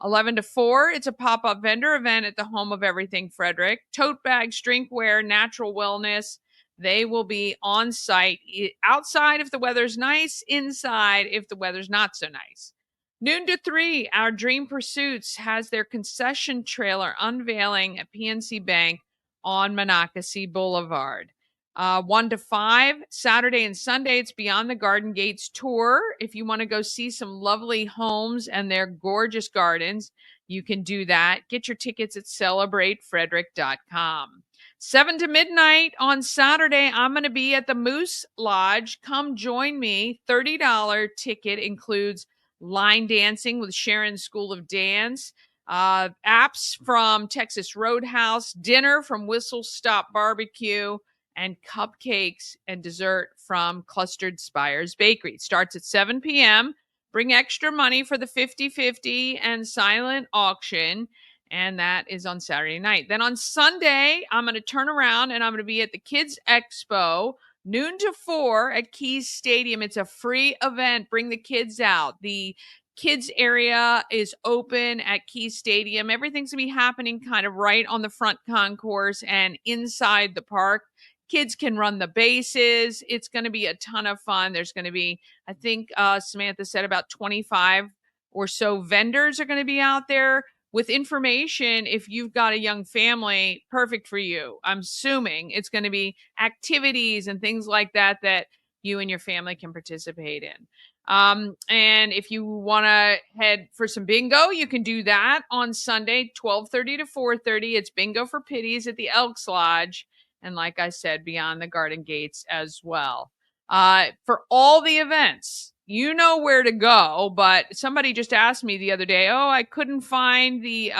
Speaker 1: 11 to 4, it's a pop-up vendor event at the home of everything Frederick. Tote bags, drinkware, natural wellness. They will be on site, outside if the weather's nice, inside if the weather's not so nice. Noon to 3, our Dream Pursuits has their concession trailer unveiling at PNC Bank on Monocacy Boulevard. 1 to 5, Saturday and Sunday, it's Beyond the Garden Gates tour. If you want to go see some lovely homes and their gorgeous gardens, you can do that. Get your tickets at celebratefrederick.com. 7 to midnight on Saturday, I'm going to be at the Moose Lodge. Come join me. $30 ticket includes line dancing with Sharon's School of Dance, apps from Texas Roadhouse, dinner from Whistle Stop Barbecue, and cupcakes and dessert from Clustered Spires Bakery. It starts at 7 p.m. Bring extra money for the 50/50 and silent auction, and that is on Saturday night. Then on Sunday, I'm going to turn around and I'm going to be at the Kids Expo, noon to 4 at Keys Stadium. It's a free event. Bring the kids out. The kids area is open at Keys Stadium. Everything's going to be happening kind of right on the front concourse and inside the park. Kids can run the bases. It's going to be a ton of fun. There's going to be, I think Samantha said about 25 or so vendors are going to be out there with information. If you've got a young family, perfect for you. I'm assuming it's going to be activities and things like that that you and your family can participate in. And if you want to head for some bingo, you can do that on Sunday, 12:30 to 4:30. It's Bingo for Pitties at the Elks Lodge. And like I said, Beyond the Garden Gates as well. For all the events, you know where to go, but somebody just asked me the other day, I couldn't find the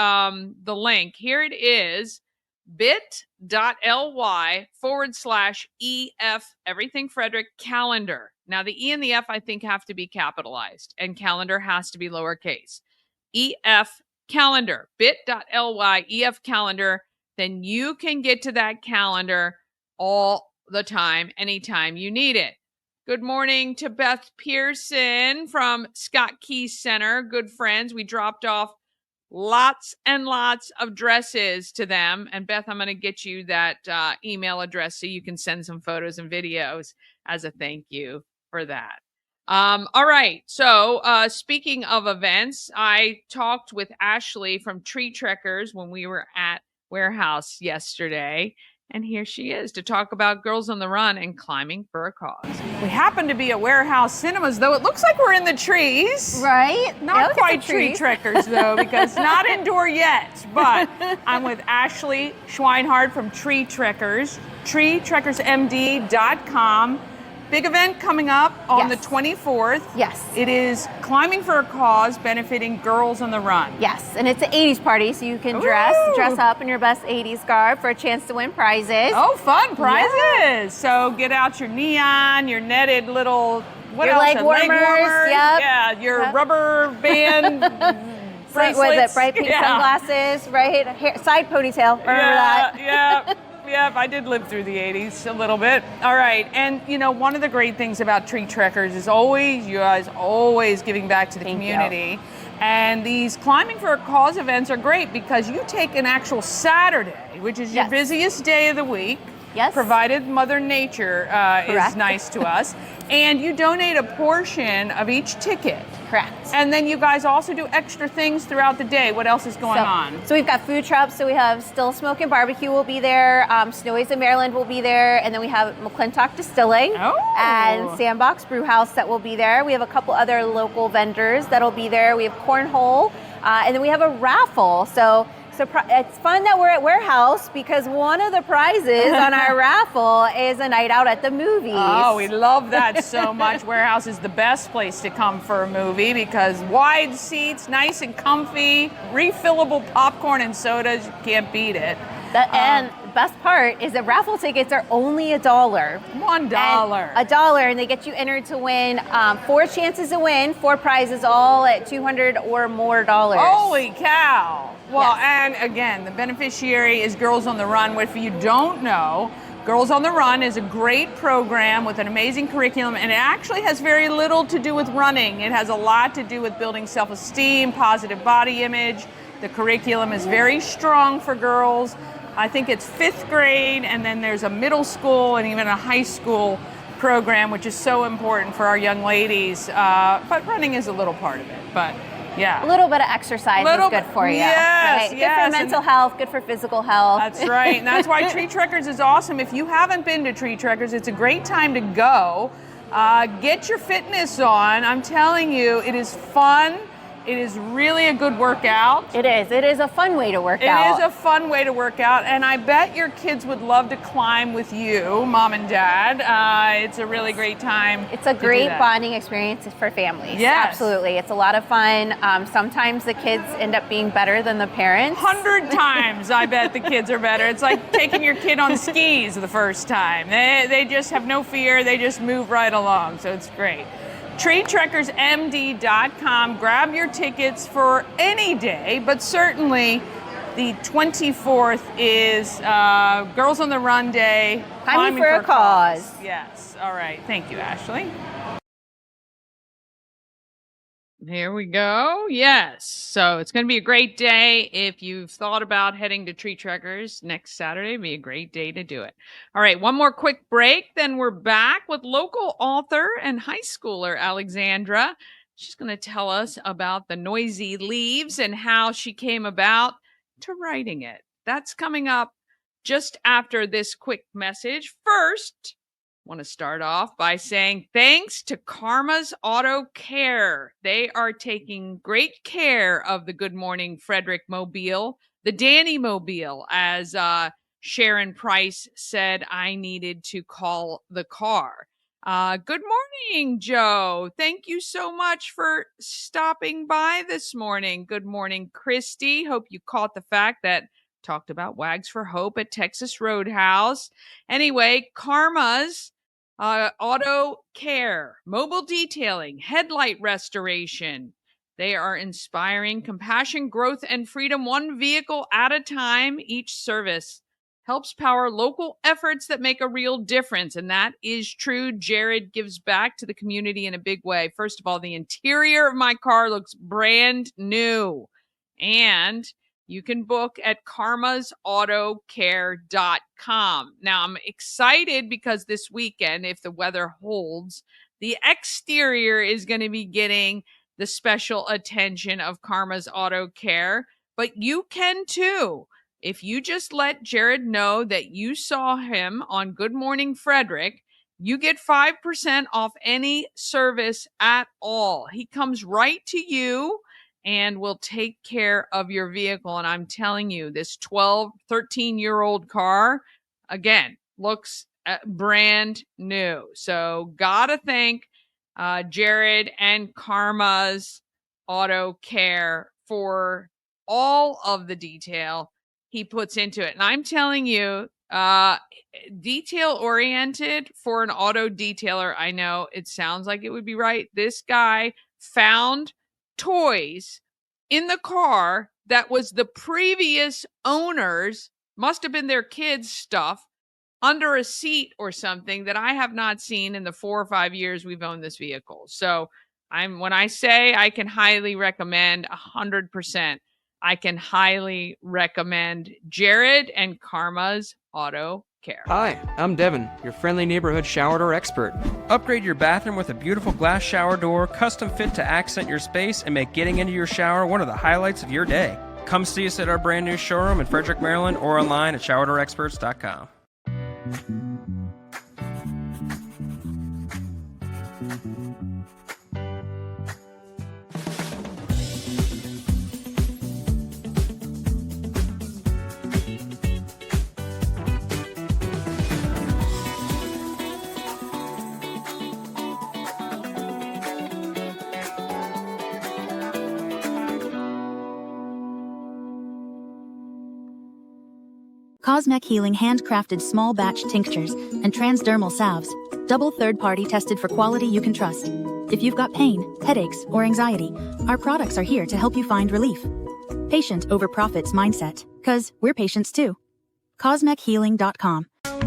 Speaker 1: link. Here it is, bit.ly/EF Everything Frederick calendar. Now the E and the F I think have to be capitalized and calendar has to be lowercase. EF calendar, bit.ly EF calendar. Then you can get to that calendar all the time, anytime you need it. Good morning to Beth Pearson from Scott Key Center. Good friends. We dropped off lots and lots of dresses to them. And Beth, I'm going to get you that email address so you can send some photos and videos as a thank you for that. All right. So speaking of events, I talked with Ashley from Tree Trekkers when we were at Warehouse yesterday, and here she is to talk about Girls on the Run and climbing for a cause. We happen to be at Warehouse Cinemas, though it looks like we're in the trees.
Speaker 6: Right?
Speaker 1: Not quite tree trickers, though, because not indoor yet. But I'm with Ashley Schweinhardt from Tree Trekkers, treetrekkersmd.com. Big event coming up on the 24th.
Speaker 6: Yes.
Speaker 1: It is Climbing for a Cause, benefiting Girls on the Run.
Speaker 6: Yes, and it's an 80s party, so you can dress up in your best 80s garb for a chance to win prizes.
Speaker 1: Oh, fun prizes. Yeah. So get out your neon, your netted little,
Speaker 6: your leg warmers. Yep.
Speaker 1: Yeah, your rubber band bracelets.
Speaker 6: With it, bright pink sunglasses, right? Side ponytail, remember that?
Speaker 1: Yeah. Yep, I did live through the 80s a little bit. All right, and one of the great things about Tree Trekkers is you guys always giving back to the community. And these Climbing for a Cause events are great because you take an actual Saturday, which is your busiest day of the week, provided Mother Nature is nice to us, and you donate a portion of each ticket.
Speaker 6: Correct.
Speaker 1: And then you guys also do extra things throughout the day. What else is going on?
Speaker 6: So we've got food trucks. So we have Still Smoking Barbecue will be there. Snowy's in Maryland will be there. And then we have McClintock Distilling and Sandbox Brew House that will be there. We have a couple other local vendors that'll be there. We have Cornhole. And then we have a raffle. So it's fun that we're at Warehouse because one of the prizes on our raffle is a night out at the movies.
Speaker 1: Oh, we love that so much. Warehouse is the best place to come for a movie because wide seats, nice and comfy, refillable popcorn and sodas. You can't beat it.
Speaker 6: And best part is that raffle tickets are only $1.
Speaker 1: $1.
Speaker 6: $1, and they get you entered to win 4 chances to win, 4 prizes, all at $200 or more.
Speaker 1: Holy cow! Well, and again, the beneficiary is Girls on the Run. If you don't know, Girls on the Run is a great program with an amazing curriculum, and it actually has very little to do with running. It has a lot to do with building self-esteem, positive body image. The curriculum is very strong for girls. I think it's 5th grade, and then there's a middle school and even a high school program, which is so important for our young ladies. But running is a little part of it. But yeah,
Speaker 6: a little bit of exercise is good for you.
Speaker 1: Yes,
Speaker 6: right? Good for mental health, good for physical health.
Speaker 1: That's right, and that's why Tree Trekkers is awesome. If you haven't been to Tree Trekkers, it's a great time to go. Get your fitness on. I'm telling you, it is fun. It is really a good workout.
Speaker 6: It is. It is a fun way to work out.
Speaker 1: It is a fun way to work out, and I bet your kids would love to climb with you, Mom and Dad. It's a really great time.
Speaker 6: It's a great bonding experience for families.
Speaker 1: Yes.
Speaker 6: Absolutely. It's a lot of fun. Sometimes the kids end up being better than the parents.
Speaker 1: 100 times, I bet the kids are better. It's like taking your kid on skis the first time. They just have no fear. They just move right along, so it's great. treetrekkersmd.com. Grab your tickets for any day, but certainly the 24th is Girls on the Run Day.
Speaker 6: Climbing for a Cause.
Speaker 1: Yes. All right. Thank you, Ashley. Here we go. Yes. So it's going to be a great day. If you've thought about heading to Tree Trekkers next Saturday, it'd be a great day to do it. All right. One more quick break. Then we're back with local author and high schooler Alexandra. She's going to tell us about The Noisy Leaves and how she came about to writing it. That's coming up just after this quick message. First, want to start off by saying thanks to Karma's Auto Care. They are taking great care of the Good Morning Frederick mobile, the Danny mobile, as Sharon Price said I needed to call the car. Good morning, Joe. Thank you so much for stopping by this morning. Good morning, Christy. Hope you caught the fact that talked about Wags for Hope at Texas Roadhouse. Anyway, Karma's Auto Care, mobile detailing, headlight restoration. They are inspiring compassion, growth, and freedom one vehicle at a time. Each service helps power local efforts that make a real difference. And that is true. Jared gives back to the community in a big way. First of all, the interior of my car looks brand new. And you can book at karmasautocare.com. Now, I'm excited because this weekend, if the weather holds, the exterior is going to be getting the special attention of Karma's Auto Care, but you can too. If you just let Jared know that you saw him on Good Morning Frederick, you get 5% off any service at all. He comes right to you and will take care of your vehicle. And I'm telling you, this 13-year-old car, again, looks brand new. So gotta thank Jared and Karma's Auto Care for all of the detail he puts into it. And I'm telling you, detail oriented for an auto detailer, I know it sounds like it would be right. This guy found toys in the car that was the previous owners, must have been their kids' stuff, under a seat or something that I have not seen in the 4 or 5 years we've owned this vehicle. So when I say I can highly recommend 100%, I can highly recommend Jared and Karma's Auto Care.
Speaker 7: Hi, I'm Devin, your friendly neighborhood shower door expert. Upgrade your bathroom with a beautiful glass shower door, custom fit to accent your space and make getting into your shower one of the highlights of your day. Come see us at our brand new showroom in Frederick, Maryland, or online at showerdoorexperts.com.
Speaker 8: Cosmec Healing handcrafted small batch tinctures and transdermal salves, double third-party tested for quality you can trust. If you've got pain, headaches, or anxiety, our products are here to help you find relief. Patient over profits mindset, 'cause we're patients too. CosmecHealing.com.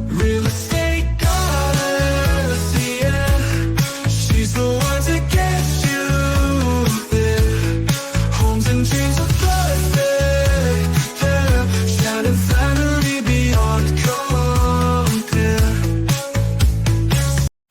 Speaker 9: Real estate goddess, yeah. She's the one to get you there. Homes and dreams are perfect, yeah. Shining family beyond compare.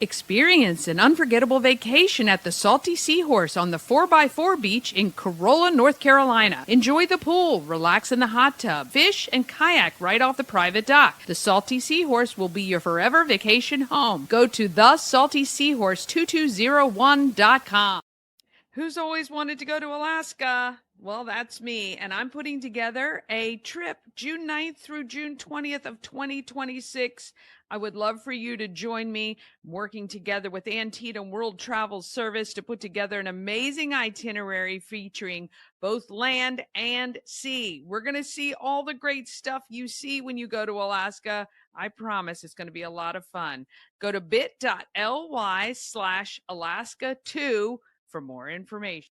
Speaker 1: Experience an unforgettable vacation at the Salty Seahorse on the 4x4 beach in Corolla, North Carolina. Enjoy the pool, relax in the hot tub, fish, and kayak right off the private dock. The Salty Seahorse will be your forever vacation home. Go to thesaltyseahorse2201.com. Who's always wanted to go to Alaska? Well, that's me, and I'm putting together a trip June 9th through June 20th of 2026. I would love for you to join me. I'm working together with Antietam World Travel Service to put together an amazing itinerary featuring both land and sea. We're going to see all the great stuff you see when you go to Alaska. I promise it's going to be a lot of fun. Go to bit.ly/Alaska2 for more information.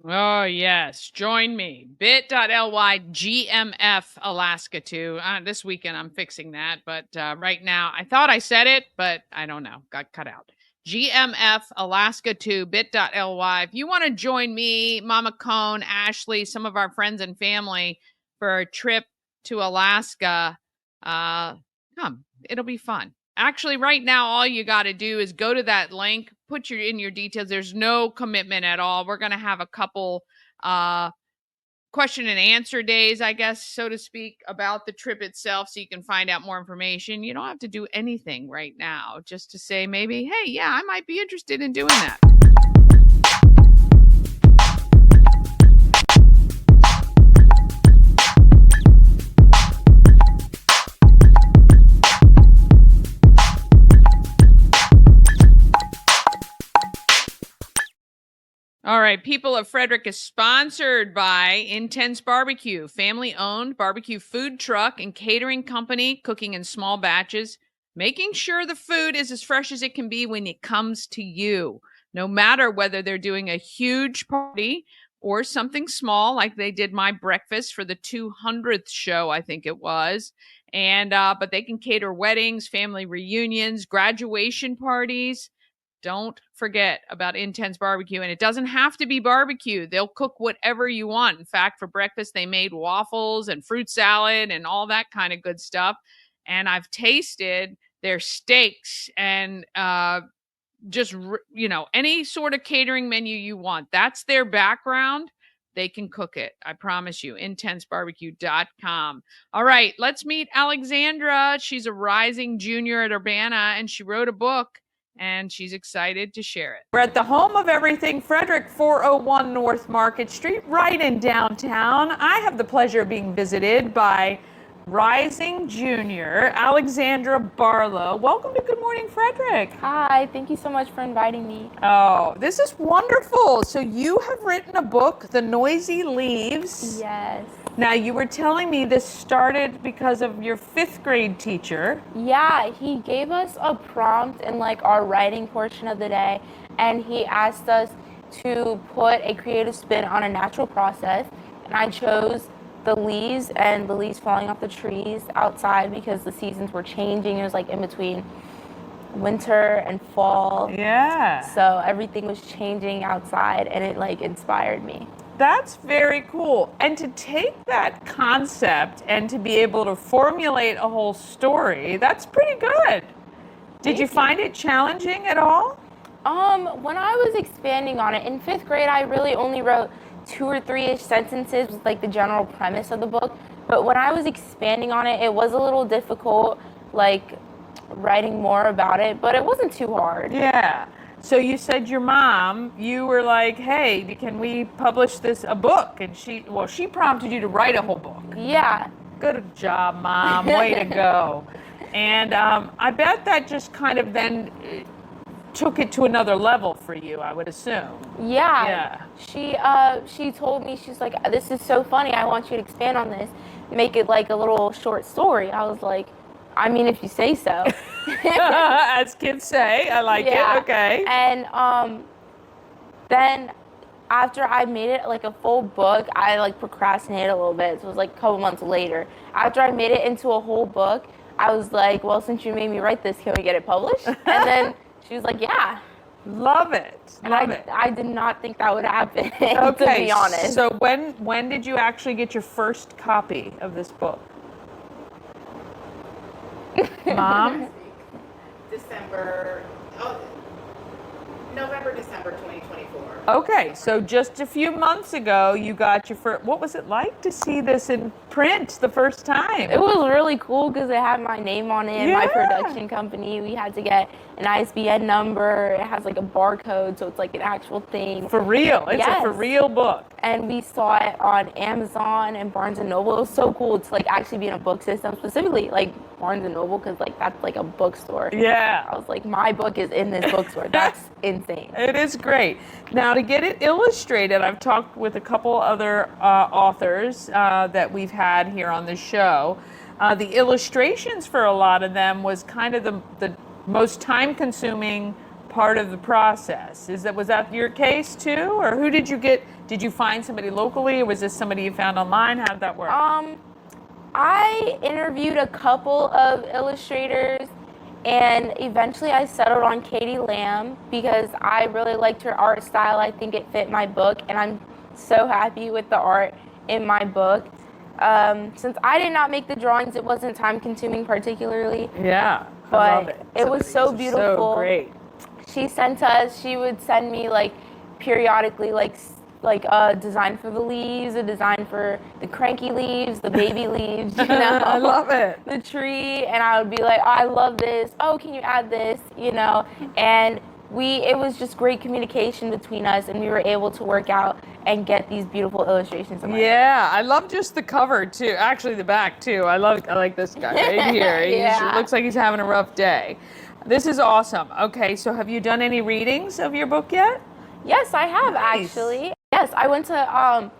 Speaker 1: Oh, yes. Join me. bit.ly GMF Alaska 2. This weekend I'm fixing that. But right now, I thought I said it, but I don't know. Got cut out. GMF Alaska 2, bit.ly. If you want to join me, Mama Cone, Ashley, some of our friends and family for a trip to Alaska, come. It'll be fun. Actually, right now, all you got to do is go to that link, put in your details. There's no commitment at all. We're going to have a couple question and answer days, I guess, so to speak, about the trip itself so you can find out more information. You don't have to do anything right now, just to say maybe, hey, yeah, I might be interested in doing that. All right, People of Frederick is sponsored by Intense Barbecue, family-owned barbecue food truck and catering company, cooking in small batches, making sure the food is as fresh as it can be when it comes to you, no matter whether they're doing a huge party or something small, like they did my breakfast for the 200th show, I think it was. And but they can cater weddings, family reunions, graduation parties. Don't forget about Intense Barbecue. And it doesn't have to be barbecue. They'll cook whatever you want. In fact, for breakfast, they made waffles and fruit salad and all that kind of good stuff. And I've tasted their steaks and just, any sort of catering menu you want. That's their background. they can cook it. I promise you. IntenseBarbecue.com. All right, let's meet Alexandra. She's a rising junior at Urbana, and she wrote a book, and she's excited to share it. We're at the home of everything, Frederick, 401 North Market Street, right in downtown. I have the pleasure of being visited by rising junior Alexandra Barlow. Welcome to Good Morning, Frederick.
Speaker 10: Hi, thank you so much for inviting me.
Speaker 1: Oh, this is wonderful. So you have written a book, The Noisy Leaves.
Speaker 10: Yes.
Speaker 1: Now, you were telling me this started because of your 5th grade teacher.
Speaker 10: Yeah, he gave us a prompt in like our writing portion of the day, and he asked us to put a creative spin on a natural process, and I chose the leaves and the leaves falling off the trees outside because the seasons were changing. It was like in between winter and fall.
Speaker 1: Yeah.
Speaker 10: So everything was changing outside, and it like inspired me.
Speaker 1: That's very cool. And to take that concept and to be able to formulate a whole story, that's pretty good. Did you find it challenging at all?
Speaker 10: When I was expanding on it in 5th grade, I really only wrote 2 or 3-ish sentences with like the general premise of the book. But when I was expanding on it, it was a little difficult, like writing more about it, but it wasn't too hard.
Speaker 1: Yeah. So you said your mom, you were like, hey, can we publish a book? And she prompted you to write a whole book.
Speaker 10: Yeah.
Speaker 1: Good job, Mom. Way to go. And I bet that just kind of then took it to another level for you, I would assume.
Speaker 10: Yeah. She told me, she's like, this is so funny. I want you to expand on this. Make it like a little short story. I was like, I mean, if you say so.
Speaker 1: As kids say, I like it. Okay.
Speaker 10: And then after I made it like a full book, I like procrastinated a little bit. So it was like a couple months later. After I made it into a whole book, I was like, well, since you made me write this, can we get it published? And then she was like, yeah.
Speaker 1: Love it.
Speaker 10: I did not think that would happen,
Speaker 1: okay,
Speaker 10: to be honest.
Speaker 1: So when did you actually get your first copy of this book? Mom?
Speaker 11: November, December 2024.
Speaker 1: Okay, so just a few months ago, you got your first. What was it like to see this in print the first time?
Speaker 10: It was really cool because it had my name on it, my production company. We had to get an ISBN number. It has like a barcode, so it's like an actual thing.
Speaker 1: For real. It's a for real book.
Speaker 10: And we saw it on Amazon and Barnes & Noble. It was so cool to like actually be in a book system, specifically like Barnes & Noble, because like that's like a bookstore.
Speaker 1: Yeah.
Speaker 10: I was like, my book is in this bookstore. That's insane.
Speaker 1: It is great. Now, to get it illustrated, I've talked with a couple other authors that we've had here on the show. The illustrations for a lot of them was kind of the most time-consuming part of the process. Was that your case too, or who did you get? Did you find somebody locally, or was this somebody you found online? How did that work?
Speaker 10: I interviewed a couple of illustrators, and eventually I settled on Katie Lamb because I really liked her art style. I think it fit my book, and I'm so happy with the art in my book. Since I did not make the drawings, it wasn't time consuming particually.
Speaker 1: Yeah,
Speaker 10: but
Speaker 1: I love it.
Speaker 10: It was so beautiful.
Speaker 1: So great.
Speaker 10: She would send me like periodically like a design for the leaves, a design for the cranky leaves, the baby leaves, you know.
Speaker 1: I love it.
Speaker 10: The tree, and I would be like, oh, I love this. Oh, can you add this? You know, and it was just great communication between us, and we were able to work out and get these beautiful illustrations.
Speaker 1: Yeah, I love just the cover too. Actually, the back too. I like this guy right here. It looks like he's having a rough day. This is awesome. Okay, so have you done any readings of your book yet?
Speaker 10: Yes, I have actually. Yes, I went to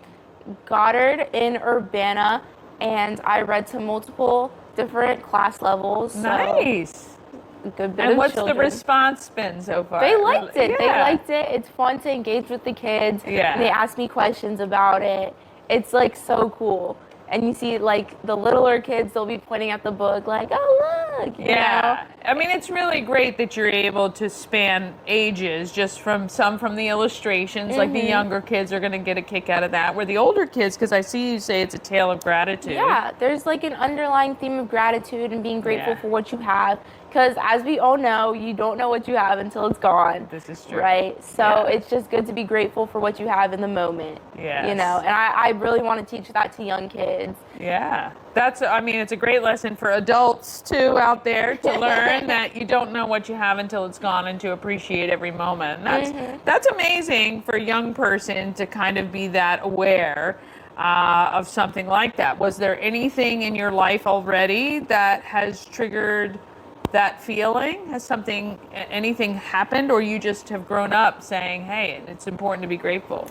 Speaker 10: Goddard in Urbana, and I read to multiple different class levels.
Speaker 1: Nice.
Speaker 10: A good bit
Speaker 1: and
Speaker 10: of
Speaker 1: what's
Speaker 10: children.
Speaker 1: the response been so far?
Speaker 10: They liked it.
Speaker 1: Yeah.
Speaker 10: They liked it. It's fun to engage with the kids.
Speaker 1: Yeah.
Speaker 10: And they ask me questions about it. It's like so cool. And you see like the littler kids, they'll be pointing at the book like, oh look. You
Speaker 1: Yeah.
Speaker 10: know?
Speaker 1: I mean, it's really great that you're able to span ages, just from the illustrations. Like the younger kids are going to get a kick out of that, where the older kids, because I see you say it's a tale of gratitude.
Speaker 10: Yeah, there's like an underlying theme of gratitude and being grateful
Speaker 1: Yeah.
Speaker 10: for what you have. Because as we all know, you don't know what you have until it's gone.
Speaker 1: This is true.
Speaker 10: Right? So
Speaker 1: Yeah.
Speaker 10: it's just good to be grateful for what you have in the moment.
Speaker 1: Yes.
Speaker 10: You know, and I really want to teach that to young kids.
Speaker 1: Yeah. It's a great lesson for adults too out there to learn that you don't know what you have until it's gone, and to appreciate every moment. And that's amazing for a young person to kind of be that aware of something like that. Was there anything in your life already that has triggered that feeling? Has anything happened, or you just have grown up saying, hey, it's important to be grateful?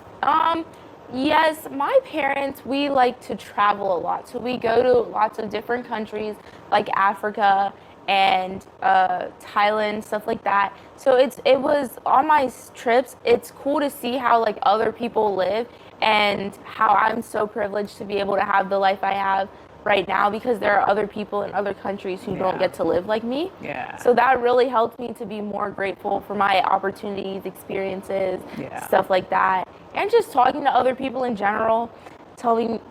Speaker 10: Yes, my parents, we like to travel a lot. So we go to lots of different countries like Africa and Thailand, stuff like that. So it was on my trips, it's cool to see how like other people live and how I'm so privileged to be able to have the life I have right now, because there are other people in other countries who don't get to live like me.
Speaker 1: Yeah.
Speaker 10: So that really helped me to be more grateful for my opportunities, experiences, stuff like that. And just talking to other people in general,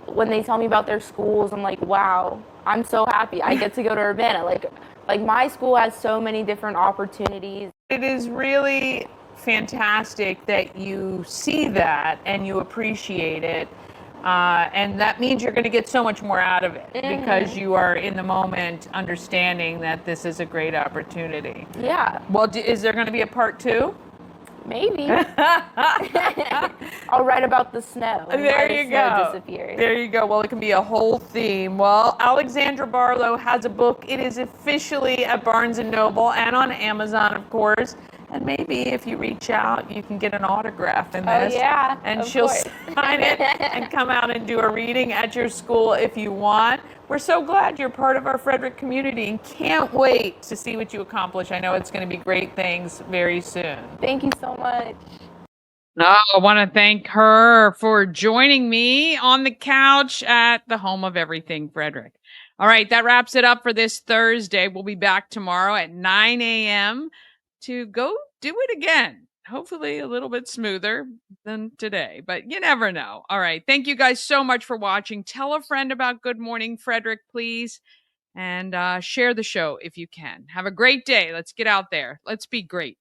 Speaker 10: when they tell me about their schools, I'm like, wow, I'm so happy I get to go to Urbana. Like my school has so many different opportunities.
Speaker 1: It is really fantastic that you see that and you appreciate it. And that means you're going to get so much more out of it because you are in the moment understanding that this is a great opportunity.
Speaker 10: Yeah.
Speaker 1: Well, is there going to be a part 2?
Speaker 10: Maybe. I'll write about the snow. And
Speaker 1: There
Speaker 10: why
Speaker 1: you
Speaker 10: the snow
Speaker 1: go.
Speaker 10: disappears.
Speaker 1: There you go. Well, it can be a whole theme. Well, Alexandra Barlow has a book. It is officially at Barnes & Noble and on Amazon, of course. And maybe if you reach out, you can get an autograph in this.
Speaker 10: Oh, yeah.
Speaker 1: And
Speaker 10: of
Speaker 1: she'll
Speaker 10: course.
Speaker 1: sign it and come out and do a reading at your school if you want. We're so glad you're part of our Frederick community and can't wait to see what you accomplish. I know it's going to be great things very soon.
Speaker 10: Thank you so much.
Speaker 1: I want to thank her for joining me on the couch at the home of everything Frederick. All right, that wraps it up for this Thursday. We'll be back tomorrow at 9 a.m. to go do it again. Hopefully a little bit smoother than today, but you never know. All right, thank you guys so much for watching. Tell a friend about Good Morning Frederick, please, and share the show if you can. Have a great day. Let's get out there. Let's be great.